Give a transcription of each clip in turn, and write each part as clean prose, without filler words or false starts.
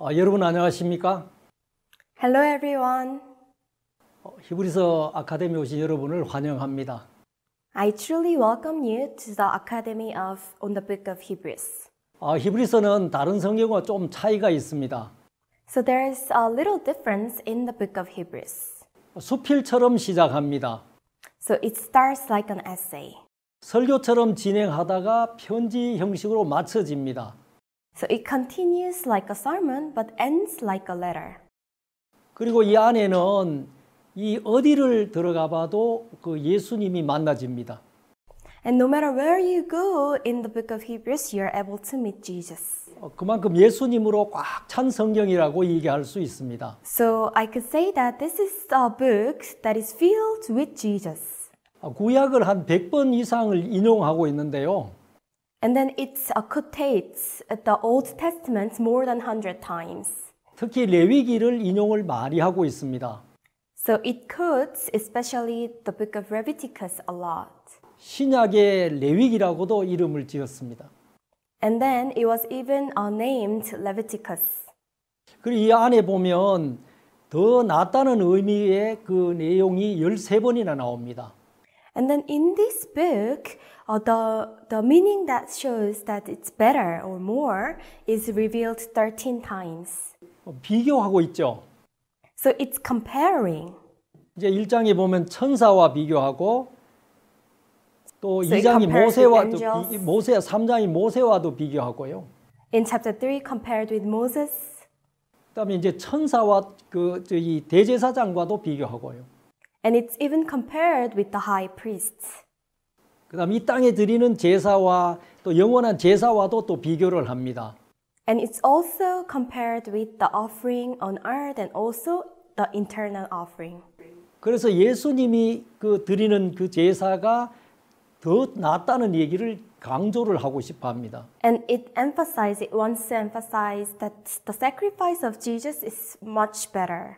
여러분 안녕하십니까? Hello everyone. 히브리서 아카데미 오신 여러분을 환영합니다. I truly welcome you to the Academy on the Book of Hebrews. 히브리서는 다른 성경과 좀 차이가 있습니다. So there's a little difference in the Book of Hebrews. 수필처럼 시작합니다. So it starts like an essay. 설교처럼 진행하다가 편지 형식으로 마쳐집니다. So it continues like a sermon but ends like a letter. 그리고 이 안에는 이 어디를 들어가 봐도 그 예수님이 만나집니다. And no matter where you go in the book of Hebrews, you're able to meet Jesus. 그만큼 예수님으로 꽉 찬 성경이라고 얘기할 수 있습니다. So I could say that this is a book that is filled with Jesus. 구약을 한 100번 이상을 인용하고 있는데요. And then it quotates the Old Testament more than 100 times. 특히 레위기를 인용을 많이 하고 있습니다. So it quotes especially the book of Leviticus a lot. 신약의 레위기라고도 이름을 지었습니다. And then it was even named Leviticus. 그리고 이 안에 보면 더 낫다는 의미의 그 내용이 13번이나 나옵니다. And then in this book, the meaning that shows that it's better or more is revealed 13 times. 비교하고 있죠. So it's comparing. 이제 1장에 보면 천사와 비교하고 또 So 2장이 모세와 3장이 모세와도 비교하고요. In chapter 3 compared with Moses. 그다음에 이제 천사와 이 대제사장과도 비교하고요. And it's even compared with the high priests. 그다음 이 땅에 드리는 제사와 또 영원한 제사와도 또 비교를 합니다. And it's also compared with the offering on earth and also the eternal offering. 그래서 예수님이 드리는 그 제사가 더 낫다는 얘기를 강조를 하고 싶어 합니다. And it wants to emphasize that the sacrifice of Jesus is much better.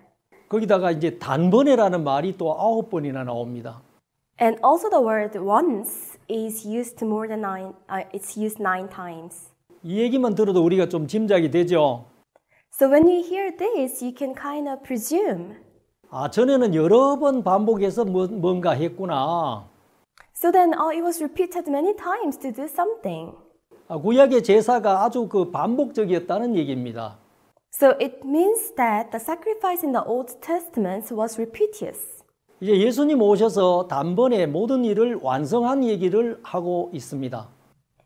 거기다가 이제 단번에라는 말이 또 9번이나 나옵니다. And also the word once is used more than it's used 9 times. 이 얘기만 들어도 우리가 좀 짐작이 되죠. So when you hear this, you can kind of presume. 전에는 여러 번 반복해서 뭔가 했구나. So then it was repeated many times to do something. 구약의 제사가 아주 반복적이었다는 얘기입니다. So it means that the sacrifice in the Old Testament was repetitious. 이제 예수님 오셔서 단번에 모든 일을 완성한 얘기를 하고 있습니다.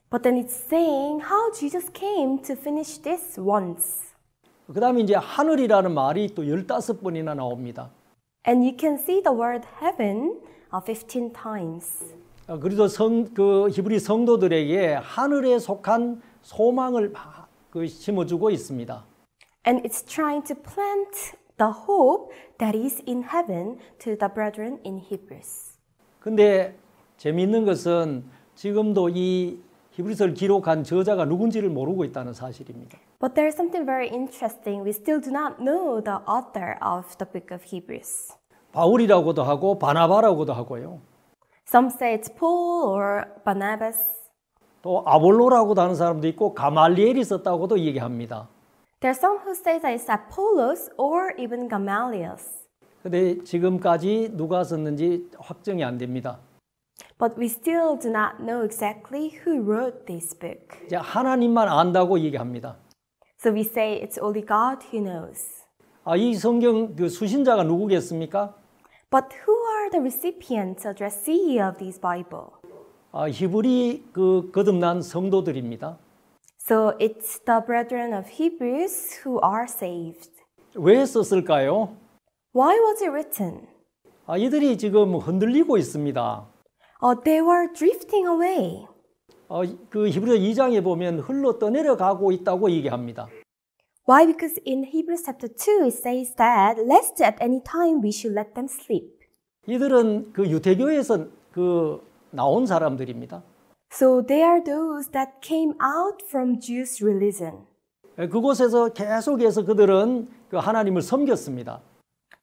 But then it's saying how Jesus came to finish this once. 그 다음에 이제 하늘이라는 말이 또 15번이나 나옵니다. And you can see the word heaven 15 times. 그래서 히브리 성도들에게 하늘에 속한 소망을 심어주고 있습니다. And it's trying to plant the hope that is in heaven to the brethren in Hebrews. 근데 재미있는 것은 지금도 이 히브리서를 기록한 저자가 누군지를 모르고 있다는 사실입니다. But there's something very interesting. We still do not know the author of the book of Hebrews. 바울이라고도 하고 바나바라고도 하고요. Some say it's Paul or Barnabas. 또 아볼로라고도 하는 사람도 있고 가말리엘이 썼다고도 얘기합니다. There are some who say that it's Apollos or even Gamaliel. 근데 지금까지 누가 썼는지 확정이 안 됩니다. But we still do not know exactly who wrote this book. 이제 하나님만 안다고 얘기합니다. So we say it's only God who knows. 이 성경 수신자가 누구겠습니까? But who are the recipients, addressee of this Bible? 히브리 거듭난 성도들입니다. So it's the brethren of Hebrews who are saved. 왜 썼을까요? Why was it written? 이들이 지금 흔들리고 있습니다. They were drifting away. 히브리서 2장에 보면 흘러 떠내려가고 있다고 얘기합니다. Why? Because in Hebrews chapter 2 it says that lest at any time we should let them sleep. 이들은 유대교에서 나온 사람들입니다. So they are those that came out from Jewish religion. 그곳에서 계속해서 그들은 하나님을 섬겼습니다.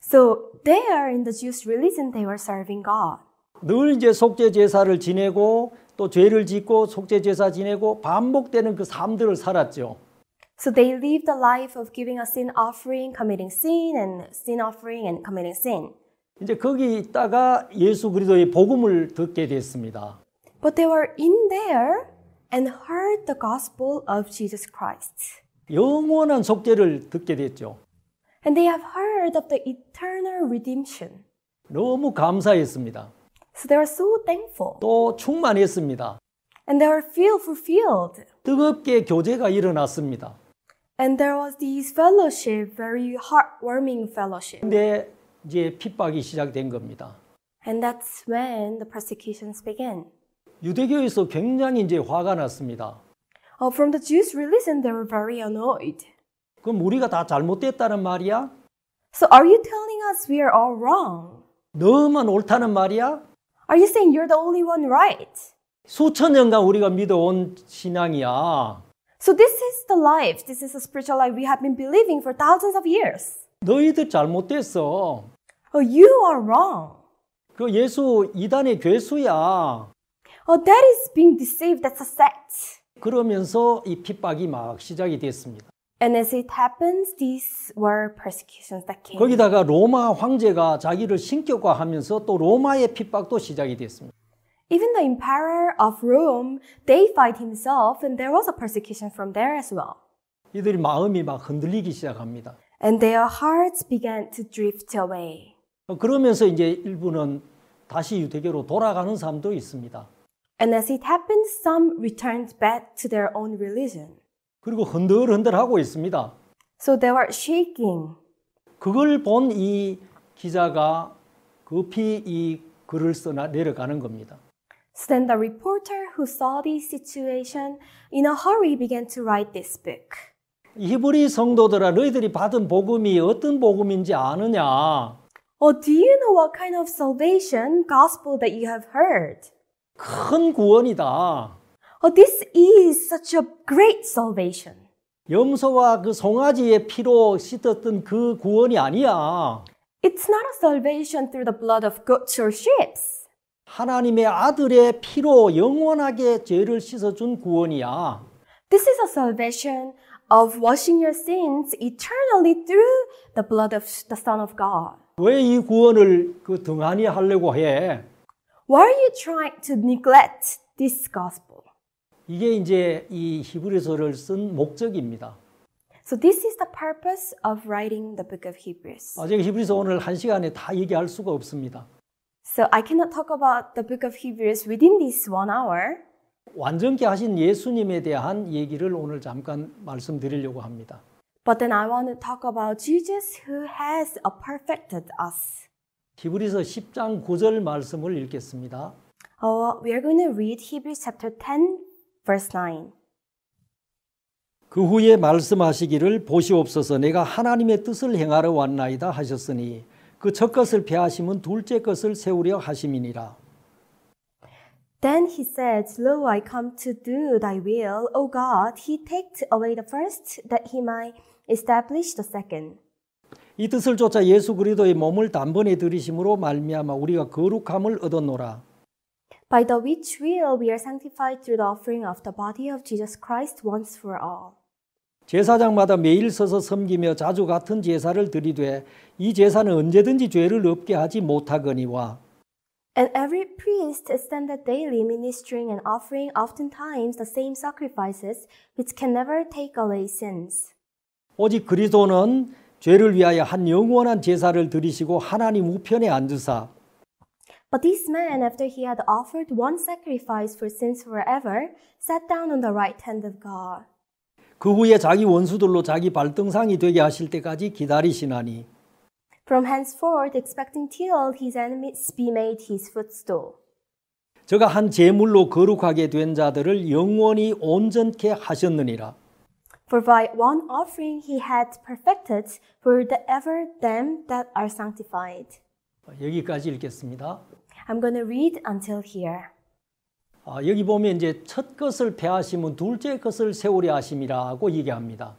So there in the Jewish religion they were serving God. 늘 이제 속죄 제사를 지내고 또 죄를 짓고 속죄 제사 지내고 반복되는 그 삶들을 살았죠. So they lived a life of giving a sin offering, committing sin, and sin offering and committing sin. 이제 거기 있다가 예수 그리스도의 복음을 듣게 됐습니다. But they were in there and heard the gospel of Jesus Christ. 영원한 속죄를 듣게 됐죠. And they have heard of the eternal redemption. 너무 감사했습니다. So they were so thankful. 또 충만했습니다. And they were fulfilled. 뜨겁게 교제가 일어났습니다. And there was this fellowship, very heartwarming fellowship. 근데 이제 핍박이 시작된 겁니다. And that's when the persecutions began. 유대교에서 굉장히 이제 화가 났습니다. From the Jews' religion, they were very annoyed. 그럼 우리가 다 잘못됐다는 말이야? So are you telling us we are all wrong? 너만 옳다는 말이야? Are you saying you're the only one right? 수천 년간 우리가 믿어온 신앙이야. So this is the life, this is the spiritual life we have been believing for thousands of years. 너희들 잘못됐어. Oh, you are wrong. 그 예수 이단의 괴수야. Oh, that is being deceived, that's a sect. 그러면서 이 핍박이 막 시작이 됐습니다. And as it happens, these were persecutions that came. 거기다가 로마 황제가 자기를 신격화하면서 또 로마의 핍박도 시작이 됐습니다. Even the emperor of Rome deified himself, and there was a persecution from there as well. 이들이 마음이 막 흔들리기 시작합니다. And their hearts began to drift away. 그러면서 이제 일부는 다시 유대교로 돌아가는 사람도 있습니다. And as it happened, some returned back to their own religion. 그리고 흔들흔들하고 있습니다. So they were shaking. 그걸 본 이 기자가 급히 이 글을 써 내려가는 겁니다. So then the reporter who saw this situation in a hurry began to write this book. 히브리 성도들아 너희들이 받은 복음이 어떤 복음인지 아느냐? Do you know what kind of salvation, gospel that you have heard? 큰 구원이다. This is such a great salvation. 염소와 그 송아지의 피로 씻었던 그 구원이 아니야. It's not a salvation through the blood of goats or sheep. 하나님의 아들의 피로 영원하게 죄를 씻어준 구원이야. This is a salvation of washing your sins eternally through the blood of the Son of God. 왜 이 구원을 그 등한히 하려고 해? Why are you trying to neglect this gospel? 이게 이제 이 히브리서를 쓴 목적입니다. So this is the purpose of writing the book of Hebrews. 제가 히브리서 오늘 한 시간에 다 얘기할 수가 없습니다. So I cannot talk about the book of Hebrews within this 1 hour. 완전케 하신 예수님에 대한 얘기를 오늘 잠깐 말씀드리려고 합니다. But then I want to talk about Jesus who has perfected us. 히브리서 10장 9절 말씀을 읽겠습니다. We are going to read Hebrews chapter 10, verse 9. 그 후에 말씀하시기를 보시옵소서 내가 하나님의 뜻을 행하러 왔나이다 하셨으니 그 첫 것을 폐하심은 둘째 것을 세우려 하심이니라. Then he said, Lo, I come to do thy will, O God. He takes away the first, that he might establish the second. 이 뜻을 쫓아 예수 그리스도의 몸을 단번에 들이심으로 말미암아 우리가 거룩함을 얻었노라. By the which will we are sanctified through the offering of the body of Jesus Christ once for all. 제사장마다 매일 서서 섬기며 자주 같은 제사를 드리되 이 제사는 언제든지 죄를 없게 하지 못하거니와 And every priest standeth daily ministering and offering oftentimes the same sacrifices which can never take away sins. 오직 그리스도는 죄를 위하여 한 영원한 제사를 드리시고 하나님 우편에 앉으사 But this man, after he had offered one sacrifice for sins forever, sat down on the right hand of God. 그 후에 자기 원수들로 자기 발등상이 되게 하실 때까지 기다리시나니 From henceforth, expecting till his enemies be made his footstool. 저가 한 제물로 거룩하게 된 자들을 영원히 온전케 하셨느니라. For by one offering he had perfected forever them that are sanctified. 여기까지 읽겠습니다. I'm going to read until here. 여기 보면 이제 첫 것을 폐하시면 둘째 것을 세우려 하심이라고 얘기합니다.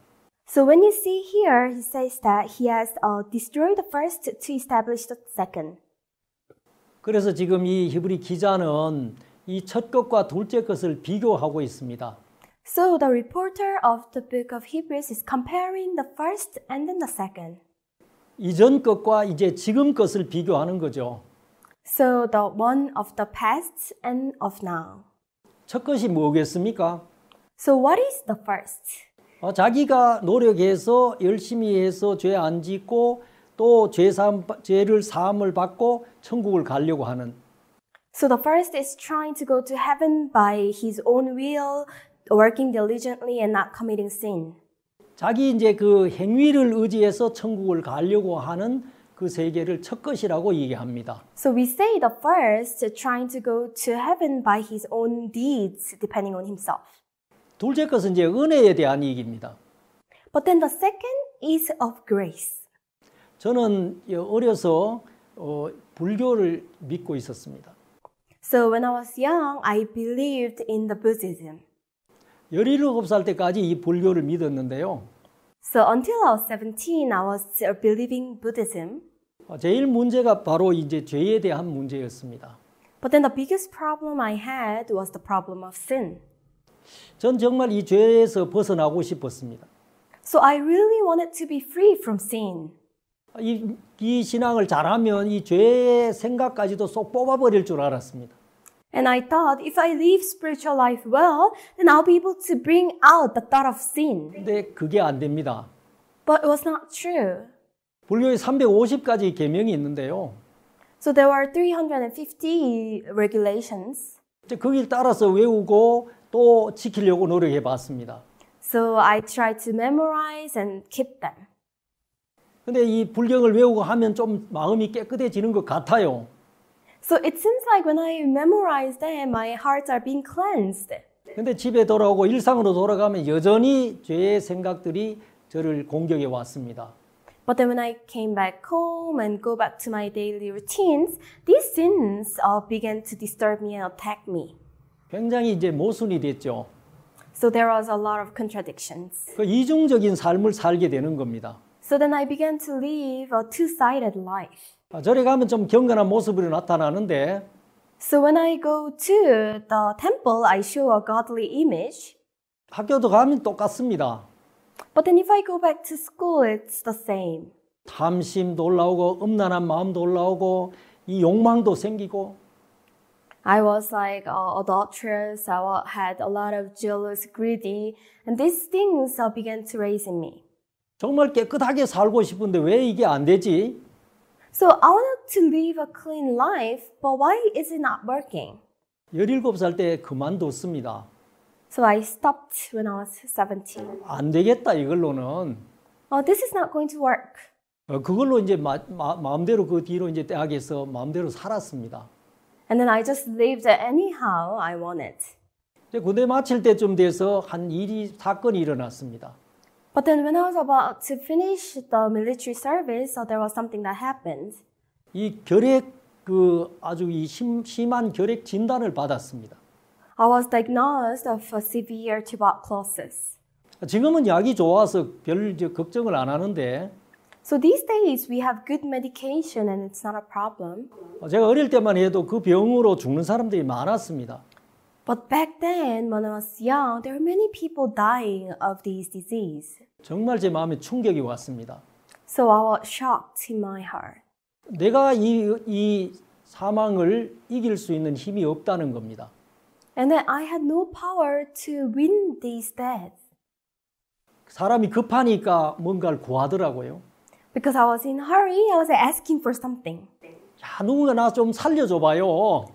So when you see here, he says that he has destroyed the first to establish the second. 그래서 지금 이 히브리 기자는 이 첫 것과 둘째 것을 비교하고 있습니다. So the reporter of the book of Hebrews is comparing the first and then the second. 이전 것과 이제 지금 것을 비교하는 거죠. So the one of the past and of now. 첫 것이 뭐겠습니까? So what is the first? 자기가 노력해서 열심히 해서 죄 안 짓고 또 죄를 사함을 받고 천국을 가려고 하는. So the first is trying to go to heaven by his own will, working diligently and not committing sin. 자기 이제 그 행위를 의지해서 천국을 가려고 하는 그 세계를 첫 것이라고 얘기합니다. So we say the first trying to go to heaven by his own deeds, depending on himself. 둘째 것은 이제 은혜에 대한 얘기입니다. But then the second is of grace. 저는 어려서 불교를 믿고 있었습니다. So when I was young, I believed in the Buddhism. 17살 때까지 이 불교를 믿었는데요. So until I was 17, I was believing Buddhism. 제일 문제가 바로 이제 죄에 대한 문제였습니다. But then the biggest problem I had was the problem of sin. 전 정말 이 죄에서 벗어나고 싶었습니다. So I really wanted to be free from sin. 이 신앙을 잘하면 이 죄의 생각까지도 쏙 뽑아버릴 줄 알았습니다. And I thought if I live spiritual life well, then I'll be able to bring out the thought of sin. 근데 그게 안 됩니다. But it was not true. 불교에 350가지 계명이 있는데요. So there were 350 regulations. 거기를 따라서 외우고 또 지키려고 노력해 봤습니다. So I tried to memorize and keep them. 근데 이 불경을 외우고 하면 좀 마음이 깨끗해지는 것 같아요. So it seems like when I memorize them, my hearts are being cleansed. 근데 집에 돌아오고 일상으로 돌아가면 여전히 죄의 생각들이 저를 공격해 왔습니다. But then when I came back home and go back to my daily routines, these sins began to disturb me and attack me. 굉장히 이제 모순이 됐죠. So there was a lot of contradictions. 그 이중적인 삶을 살게 되는 겁니다. So then I began to live a two-sided life. 절에 가면 좀 경건한 모습으로 나타나는데 So when I go to the temple, I show a godly image. 학교도 가면 똑같습니다. But then if I go back to school, it's the same. 탐심도 올라오고 음란한 마음도 올라오고 이 욕망도 생기고 I was like adulterous. I had a lot of jealous, greedy, and these things began to raise in me. 정말 깨끗하게 살고 싶은데 왜 이게 안 되지? So I wanted to live a clean life, but why is it not working? 17살 때 그만뒀습니다. So I stopped when I was 17. 안 되겠다 이걸로는. This is not going to work. 그걸로 이제 마음대로 그 뒤로 이제 대학에서 마음대로 살았습니다. And then I just lived anyhow I wanted. 군대 마칠 때쯤 돼서 한 사건이 일어났습니다. But then when I was about to finish the military service, there was something that happened. 이 아주 심한 결핵 진단을 받았습니다. I was diagnosed of a severe tuberculosis. 지금은 약이 좋아서 별 걱정을 안 하는데 So these days we have good medication and it's not a problem. 제가 어릴 때만 해도 그 병으로 죽는 사람들이 많았습니다. But back then, when I was young, there were many people dying of this disease. 정말 제 마음에 충격이 왔습니다. So I was shocked in my heart. 내가 이 사망을 이길 수 있는 힘이 없다는 겁니다. And then I had no power to win this death. 사람이 급하니까 뭔가를 구하더라고요. Because I was in a hurry, I was asking for something. 야, 누군가 나 좀 살려줘봐요.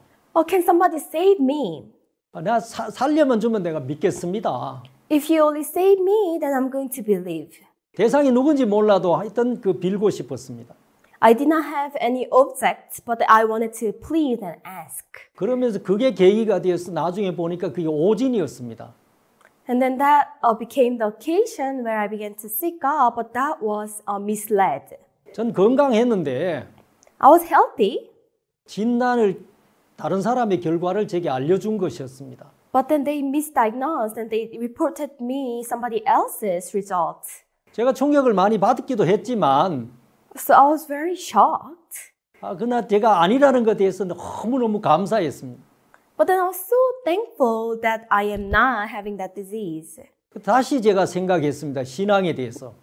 Can somebody save me? 나 살려면 주면 내가 믿겠습니다. If you only save me, then I'm going to believe. 대상이 누군지 몰라도 하여튼 빌고 싶었습니다. I did not have any object, but I wanted to plead and ask. 그러면서 그게 계기가 되어서 나중에 보니까 그게 오진이었습니다. And then that became the occasion where I began to seek God, but that was misled. 전 건강했는데 I was healthy, 다른 사람의 결과를 제게 알려준 것이었습니다. but then they misdiagnosed and they reported me somebody else's result. 제가 충격을 많이 받기도 했지만 So I was very shocked. 그러나 제가 아니라는 것에 대해서 너무너무 감사했습니다. But then I was so thankful that I am not having that disease. 다시 제가 생각했습니다. 신앙에 대해서.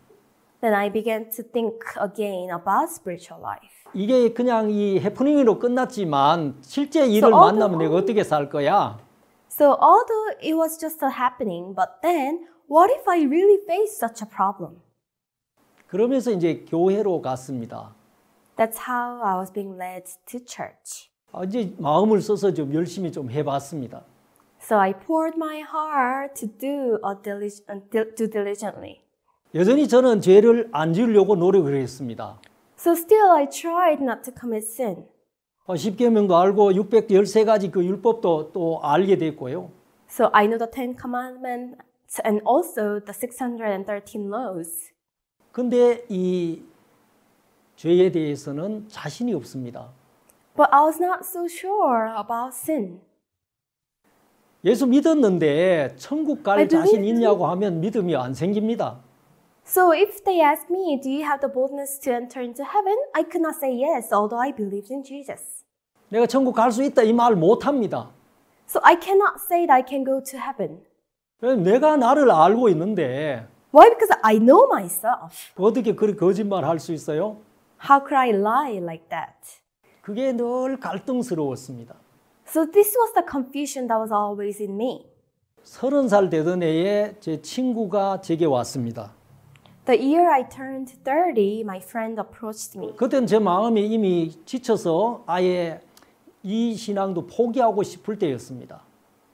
Then I began to think again about spiritual life. 이게 그냥 이 해프닝으로 끝났지만 실제 일을 although- 만나면 내가 어떻게 살 거야? So although it was just a happening, but then what if I really face such a problem? 그러면서 이제 교회로 갔습니다. That's how I was being led to church. 이제 마음을 써서 좀 열심히 좀 해봤습니다. So I poured my heart to do diligently. 여전히 저는 죄를 안 지으려고 노력을 했습니다. So still I tried not to commit sin. 10계명도 알고 613가지 그 율법도 또 알게 됐고요. So I know the Ten Commandments and also the 613 laws. 근데 이 죄에 대해서는 자신이 없습니다. But I was not so sure about sin. 예수 믿었는데 천국 갈 I 자신 believe- 있냐고 하면 믿음이 안 생깁니다. So if they ask me, do you have the boldness to enter into heaven? I could not say yes, although I believed in Jesus. 내가 천국 갈 수 있다 이 말 못합니다. So I cannot say that I can go to heaven. 내가 나를 알고 있는데 Why? Because I know myself. 어떻게 그렇게 거짓말 할 수 있어요? How could I lie like that? 그게 늘 갈등스러웠습니다. So this was the confusion that was always in me. 30살 되던 해에 제 친구가 제게 왔습니다. The year I turned 30, my friend approached me. 그때는 제 마음이 이미 지쳐서 아예 이 신앙도 포기하고 싶을 때였습니다.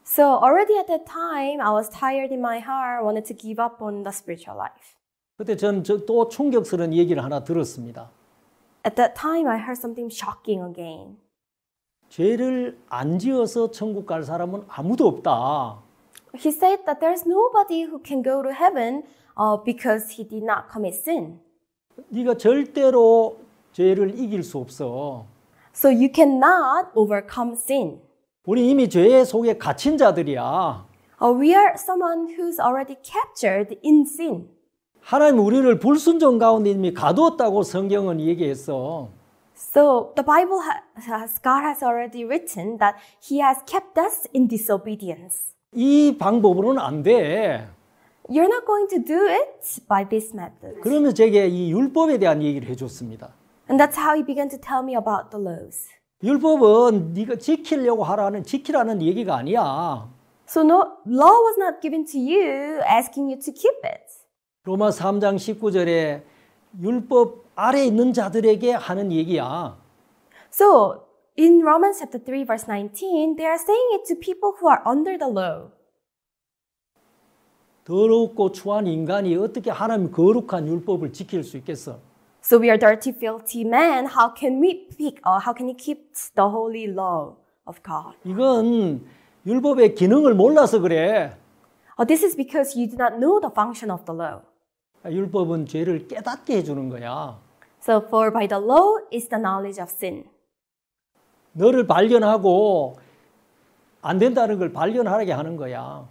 So already at that time, I was tired in my heart, wanted to give up on the spiritual life. 그때 전 또 충격스러운 얘기를 하나 들었습니다. At that time, I heard something shocking again. 죄를 안 지어서 천국 갈 사람은 아무도 없다. He said that there's nobody who can go to heaven because he did not commit sin. 네가 절대로 죄를 이길 수 없어. So you cannot overcome sin. 우리 이미 죄의 속에 갇힌 자들이야. We are someone who's already captured in sin. 하나님 우리를 불순종 가운데 이미 가두었다고 성경은 얘기했어. So the Bible God has already written that He has kept us in disobedience. 이 방법으로는 안 돼. You're not going to do it by this method. 그러면 제게 이 율법에 대한 얘기를 해줬습니다. And that's how He began to tell me about the laws. 율법은 네가 지키려고 지키라는 얘기가 아니야. So no law was not given to you asking you to keep it. 로마 3장 19절에 율법 아래 있는 자들에게 하는 얘기야. So in Romans chapter 3 verse 19, they are saying it to people who are under the law. 더럽고 추한 인간이 어떻게 하나님 거룩한 율법을 지킬 수 있겠어? So we are dirty, filthy men. How can we keep the holy law of God? 이건 율법의 기능을 몰라서 그래. This is because you do not know the function of the law. 율법은 죄를 깨닫게 해주는 거야. So for by the law is the knowledge of sin. 너를 발견하고 안 된다는 걸 발견하게 하는 거야.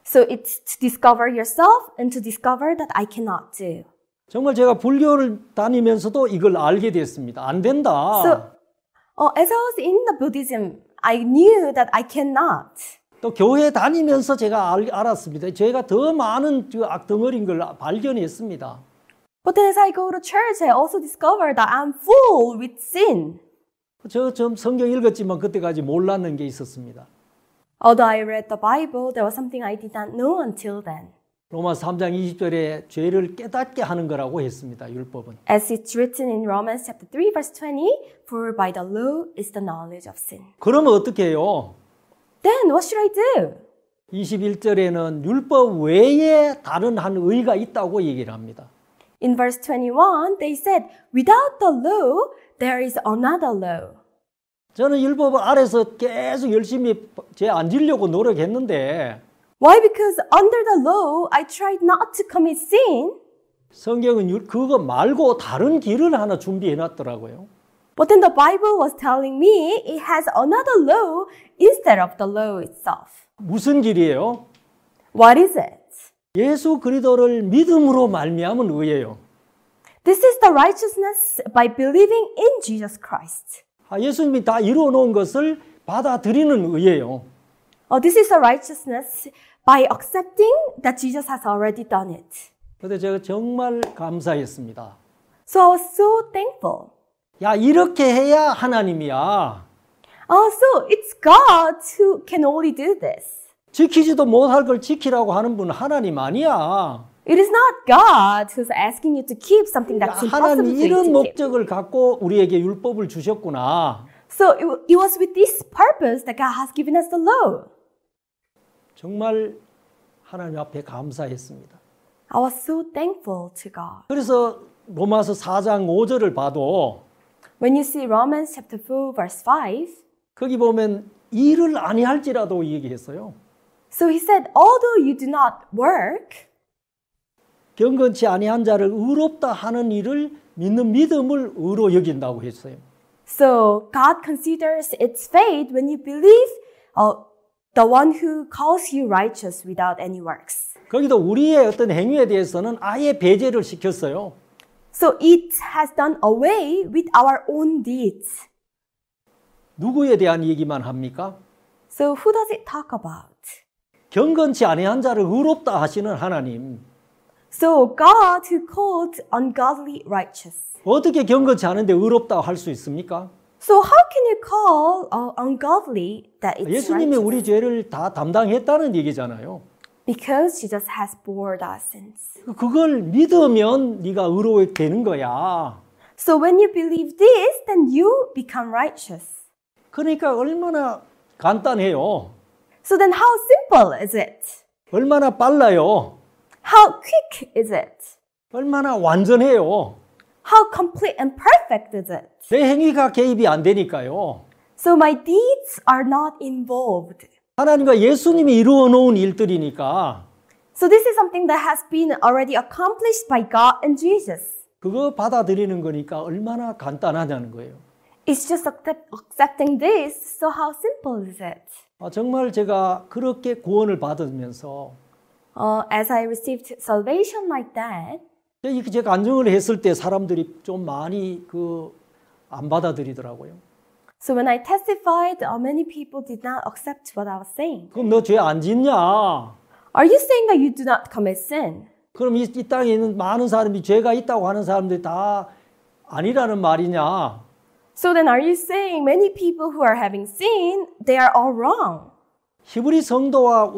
So it's to discover yourself and to discover that I cannot do. 정말 제가 불교를 다니면서도 이걸 알게 됐습니다. 안 된다. So as I was in the Buddhism, I knew that I cannot. 또 교회 다니면서 제가 알았습니다. 제가 더 많은 악덩어리인 걸 발견했습니다. But then as I go to church, I also discovered that I'm full with sin. 저 좀 성경 읽었지만 그때까지 몰랐는 게 있었습니다. Although I read the Bible, there was something I did not know until then. 로마 3장 20절에 죄를 깨닫게 하는 거라고 했습니다. 율법은. As it's written in Romans chapter 3 verse 20, for by the law is the knowledge of sin. 그러면 어떻게 해요? Then what should I do? 21절에는 율법 외에 다른 한 의가 있다고 얘기를 합니다. In verse 21, they said, without the law, there is another law. 저는 율법 아래서 계속 열심히 죄 안 지려고 노력했는데 Why? Because under the law, I tried not to commit sin. 성경은 그거 말고 다른 길을 하나 준비해 놨더라고요. But then the Bible was telling me it has another law instead of the law itself. 무슨 길이에요? What is it? 예수 그리스도를 믿음으로 말미암은 의예요. This is the righteousness by believing in Jesus Christ. 예수님이 다 이루어 놓은 것을 받아들이는 의예요. This is a righteousness by accepting that Jesus has already done it. 그런데 제가 정말 감사했습니다. So I was so thankful. 야, 이렇게 해야 하나님이야. So it's God who can only do this. 지키지도 못할 걸 지키라고 하는 분은 하나님 아니야. It is not God who's asking you to keep something that's impossible 하나님 for you 이런 to keep. 목적을 갖고 우리에게 율법을 주셨구나. So it was with this purpose that God has given us the law. 정말 하나님 앞에 감사했습니다. I was so thankful to God. 그래서 로마서 4장 5절을 봐도 When you see Romans chapter 4 verse 5, 거기 보면 일을 아니할지라도 얘기했어요. so he said, although you do not work, 경건치 아니한 자를 의롭다 하는 일을 믿는 믿음을 의로 여긴다고 했어요. so God considers its faith when you believe the one who calls you righteous without any works. 거기도 우리의 어떤 행위에 대해서는 아예 배제를 시켰어요. So it has done away with our own deeds. 누구에 대한 얘기만 합니까? So who does it talk about? 경건치 아니한 자를 의롭다 하시는 하나님. So God who called ungodly righteous. 어떻게 경건치 않은데 의롭다 할 수 있습니까? So how can you call ungodly that it's 예수님이 righteous? 우리 죄를 다 담당했다는 얘기잖아요. Because Jesus has bore our sins. 그걸 믿으면 네가 의로워되는 거야. So when you believe this, then you become righteous. 그러니까 얼마나 간단해요. So then how simple is it? 얼마나 빨라요. How quick is it? 얼마나 완전해요. How complete and perfect is it? 내 행위가 개입이 안 되니까요. So my deeds are not involved. 하나님과 예수님이 이루어 놓은 일들이니까 So this is something that has been already accomplished by God and Jesus. 그거 받아들이는 거니까 얼마나 간단하냐는 거예요. It's just accepting this. So how simple is it? 정말 제가 그렇게 구원을 받으면서 As I received salvation like that, 제가 간증을 했을 때 사람들이 좀 많이 안 받아들이더라고요. so when I testified, many people did not accept what I was saying. 그럼 너 죄 안 짓냐? Are you saying that you do not commit sin? 그럼 이 땅에 있는 많은 사람이 죄가 있다고 하는 사람들이 다 아니라는 말이냐? So then are you saying many people who are having sin, they are all wrong? 히브리 성도와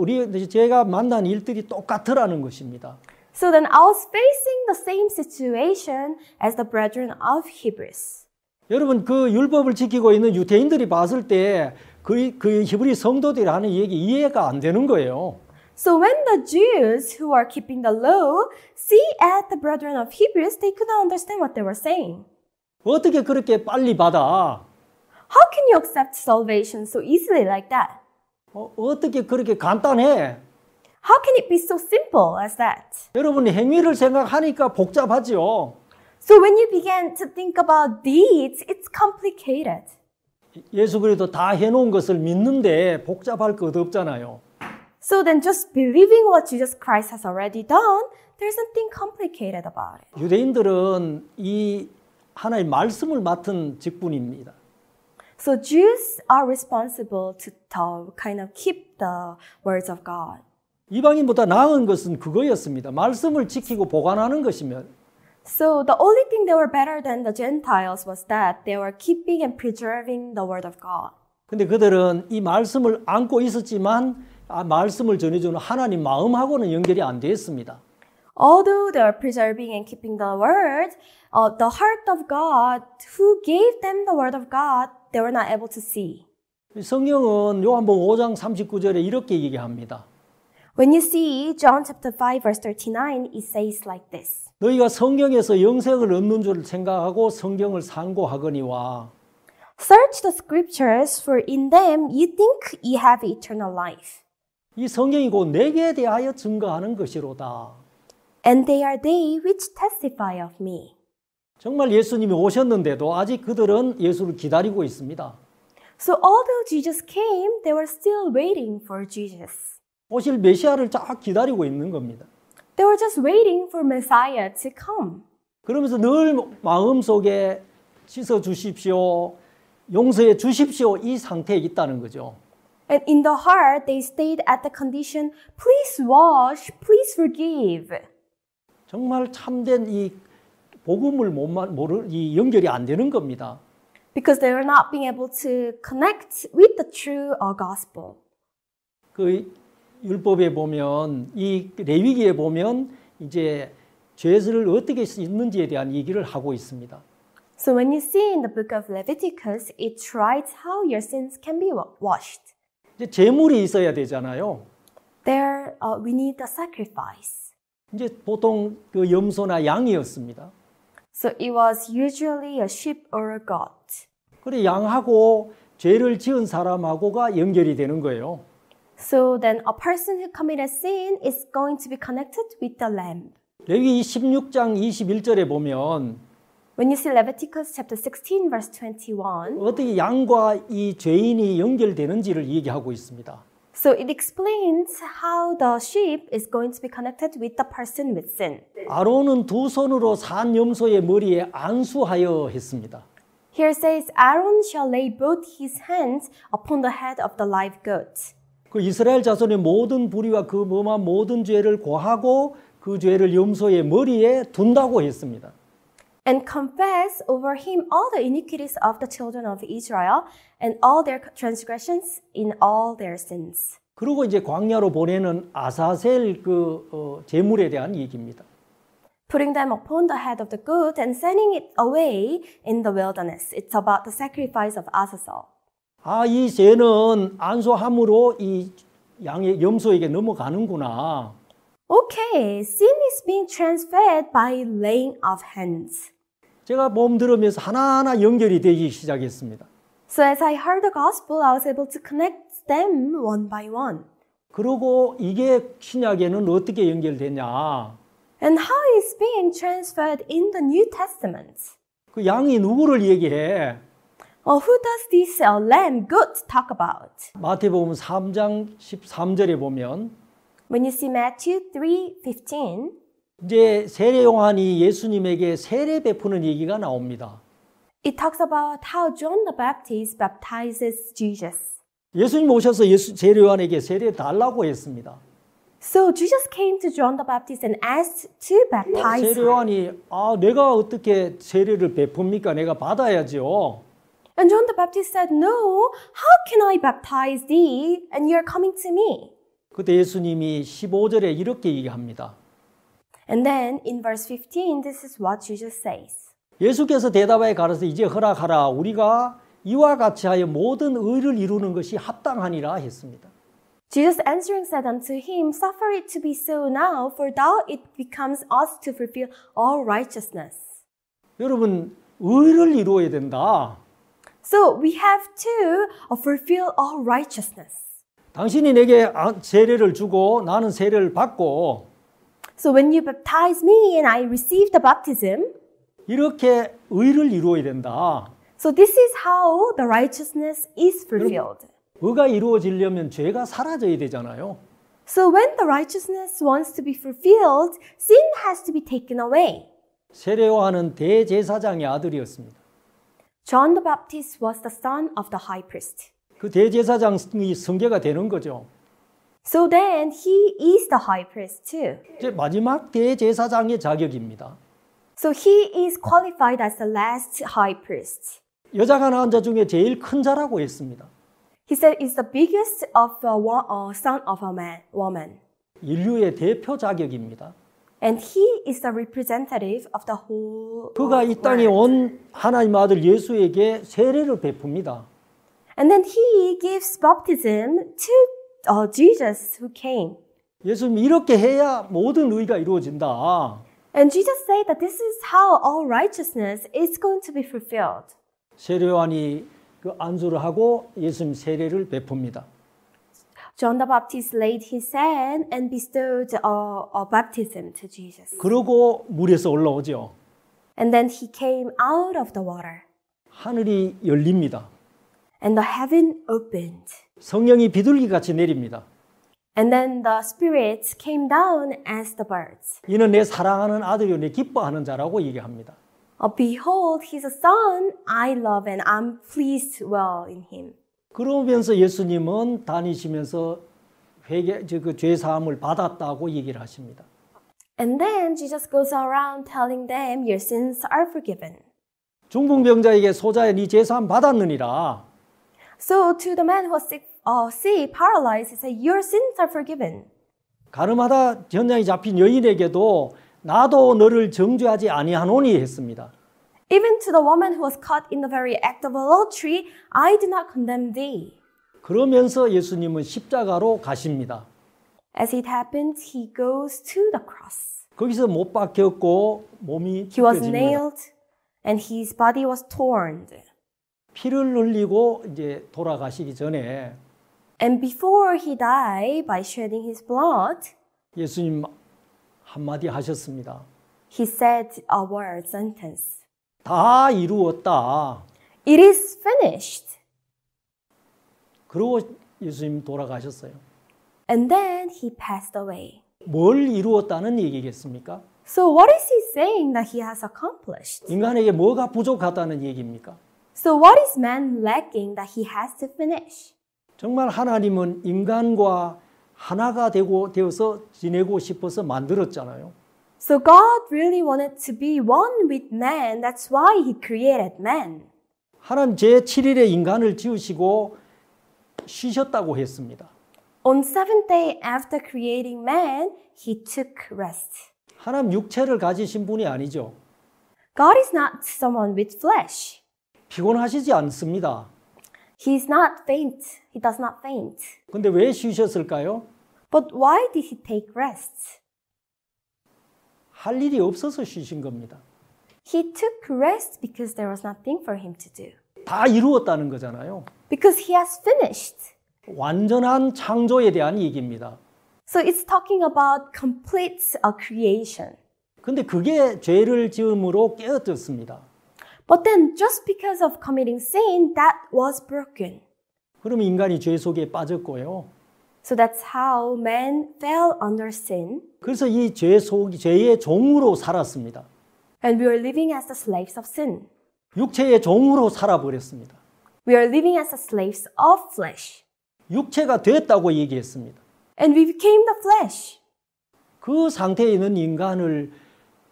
제가 만난 일들이 똑같으라는 것입니다. So then I was facing the same situation as the brethren of Hebrews. 여러분 그 율법을 지키고 있는 유대인들이 봤을 때 그 히브리 성도들이 하는 얘기 이해가 안 되는 거예요. So when the Jews who are keeping the law see at the brethren of Hebrews, they could not understand what they were saying. 어떻게 그렇게 빨리 받아? How can you accept salvation so easily like that? 어떻게 그렇게 간단해? How can it be so simple as that? 여러분 행위를 생각하니까 복잡하죠. So when you begin to think about deeds, it's complicated. 예수 그리스도 다 해놓은 것을 믿는데 복잡할 것 없잖아요. So then just believing what Jesus Christ has already done, there's nothing complicated about it. 유대인들은 이 하나의 말씀을 맡은 직분입니다. So Jews are responsible to kind of keep the words of God. 이방인보다 나은 것은 그거였습니다. 말씀을 지키고 보관하는 것이면. So the only thing they were better than the Gentiles was that they were keeping and preserving the word of God. 근데 그들은 이 말씀을 안고 있었지만 말씀을 전해주는 하나님 마음하고는 연결이 안 됐습니다. Although they were preserving and keeping the word, the heart of God, who gave them the word of God, they were not able to see. 성경은 요한복음 5장 39절에 이렇게 얘기합니다. When you see John chapter 5 verse 39, it says like this. 너희가 성경에서 영생을 얻는 줄 생각하고 성경을 상고하거니와 Search the scriptures, for in them you think you have eternal life. 이 성경이 곧 내게 대하여 증거하는 것이로다. And they are they which testify of me. 정말 예수님이 오셨는데도 아직 그들은 예수를 기다리고 있습니다. So although Jesus came, they were still waiting for Jesus. 오실 메시아를 쫙 기다리고 있는 겁니다. They were just waiting for Messiah to come. 그러면서 늘 마음속에 씻어 주십시오, 용서해 주십시오 이 상태에 있다는 거죠. And in the heart, they stayed at the condition, please wash, please forgive. 정말 참된 이 복음을 이 연결이 안 되는 겁니다. Because they were not being able to connect with the true gospel. 그 율법에 보면 이 레위기에 보면 이제 죄를 어떻게 씻는지에 대한 얘기를 하고 있습니다. So when you see in the book of Leviticus, it writes how your sins can be washed. 이제 제물이 있어야 되잖아요. There, we need a sacrifice. 이제 보통 그 염소나 양이었습니다. So it was usually a sheep or a goat. 그래 양하고 죄를 지은 사람하고가 연결이 되는 거예요. So then a person who committed sin is going to be connected with the lamb. 레위 16장 21절에 보면 When you see Leviticus chapter 16 verse 21, 어떻게 양과 이 죄인이 연결되는지를 얘기하고 있습니다. so it explains how the sheep is going to be connected with the person with sin. 아론은 두 손으로 산 염소의 머리에 안수하여 했습니다. Here says, Aaron shall lay both his hands upon the head of the live goat. 그 이스라엘 자손의 모든 불의와 그 범한 모든 죄를 고하고 그 죄를 염소의 머리에 둔다고 했습니다. And confess over him all the iniquities of the children of Israel and all their transgressions in all their sins. 그리고 이제 광야로 보내는 아사셀 제물에 대한 얘기입니다. Putting them upon the head of the goat and sending it away in the wilderness. It's about the sacrifice of Azazel. 이 죄는 안수함으로 이 양의 염소에게 넘어가는구나. Okay, sin is being transferred by laying of hands. 제가 몸 들으면서 하나하나 연결이 되기 시작했습니다. So as I heard the gospel, I was able to connect them one by one. 그리고 이게 신약에는 어떻게 연결되냐? And how is being transferred in the New Testament? 그 양이 누구를 얘기해? Who does this lamb goat talk about? 마태복음 3장 13절에 보면 When you see Matthew 3:15, 이제 세례 요한이 예수님에게 세례 베푸는 얘기가 나옵니다. it talks about how John the Baptist baptizes Jesus. 예수님 오셔서 세례 요한에게 세례 달라고 했습니다. So Jesus came to John the Baptist and asked to baptize 세례 him. 요한이 내가 어떻게 세례를 베풉니까? 내가 받아야죠. And John the Baptist said, No, how can I baptize thee? And you're coming to me. 그때 예수님이 15절에 이렇게 얘기합니다. And then in verse 15, this is what Jesus says. 예수께서 대답하여 가라사 이제 허락하라. 우리가 이와 같이 하여 모든 의를 이루는 것이 합당하니라 했습니다. Jesus answering said unto him, Suffer it to be so now, for thou it becomes us to fulfill all righteousness. 여러분, 의를 이루어야 된다. So we have to fulfill all righteousness. 당신이 내게 세례를 주고 나는 세례를 받고 So when you baptize me and I receive the baptism, 이렇게 의를 이루어야 된다. so this is how the righteousness is fulfilled. 의가 이루어지려면 죄가 사라져야 되잖아요. So when the righteousness wants to be fulfilled, sin has to be taken away. 세례 요한은 대제사장의 아들이었습니다. John the Baptist was the son of the high priest. 그 대제사장이 승계가 되는 거죠. So then he is the high priest too. 이제 마지막 대제사장의 자격입니다. So he is qualified as the last high priest. 여자가 낳은 자 중에 제일 큰 자라고 했습니다. He said is the biggest of son of a woman. 인류의 대표 자격입니다. And he is the representative of the whole 그가 이 땅에 온 하나님 아들 예수에게 세례를 베풉니다. And then he gives baptism to Jesus who came. 예수님 이렇게 해야 모든 의가 이루어진다. And Jesus said that this is how all righteousness is going to be fulfilled. 세례 요한이 그 안수를 하고 예수님 세례를 베풉니다. John the Baptist laid his hand and bestowed a baptism to Jesus. 그러고 물에서 올라오죠. And then he came out of the water. 하늘이 열립니다. And the heaven opened. 성령이 비둘기같이 내립니다. And then the spirits came down as the birds. 이는 내 사랑하는 아들이요 내 기뻐하는 자라고 얘기합니다. Behold, he's a son I love and I'm pleased well in him. 그러면서 예수님은 다니시면서 죄 사함을 받았다고 얘기를 하십니다. And then Jesus goes around telling them, your sins are forgiven. 중풍병자에게 소자야 네 죄 사함 받았느니라. So to the man who was sick, paralyzed, he said, your sins are forgiven. 가늠하다 전장에 잡힌 여인에게도 나도 너를 정죄하지 아니하노니 했습니다. Even to the woman who was caught in the very act of adultery, I do not condemn thee. 그러면서 예수님은 십자가로 가십니다. As it happens, he goes to the cross. 거기서 못 박혔고 몸이 He was 찢겨집니다. nailed and his body was torn. 피를 흘리고 이제 돌아가시기 전에 And before he died by shedding his blood, 예수님 한마디 하셨습니다. he said a word, sentence. 다 이루었다. It is finished. 그러고 예수님 돌아가셨어요. And then he passed away. 뭘 이루었다는 얘기겠습니까? So what is he saying that he has accomplished? 인간에게 뭐가 부족하다는 얘기입니까? So what is man lacking that he has to finish? 정말 하나님은 인간과 하나가 되어서 지내고 싶어서 만들었잖아요. So God really wanted to be one with man. That's why he created man. 하나님 제7일에 인간을 지으시고 쉬셨다고 했습니다. On seventh day after creating man, he took rest. 하나님 육체를 가지신 분이 아니죠. God is not someone with flesh. 피곤하시지 않습니다. He not faint. He does not faint. 근데 왜 쉬셨을까요? But why did he take rest? 할 일이 없어서 쉬신 겁니다. He took rest because there was nothing for him to do. 다 이루었다는 거잖아요. Because he has finished. 완전한 창조에 대한 얘기입니다. So it's talking about complete creation. 근데 그게 죄를 지음으로 깨어졌습니다. But then just because of committing sin, that was broken. 그러면 인간이 죄 속에 빠졌고요. So that's how man fell under sin. 그래서 이 죄의 종으로 살았습니다. And we are living as the slaves of sin. 육체의 종으로 살아버렸습니다. We are living as the slaves of flesh. 육체가 됐다고 얘기했습니다. And we became the flesh. 그 상태에 있는 인간을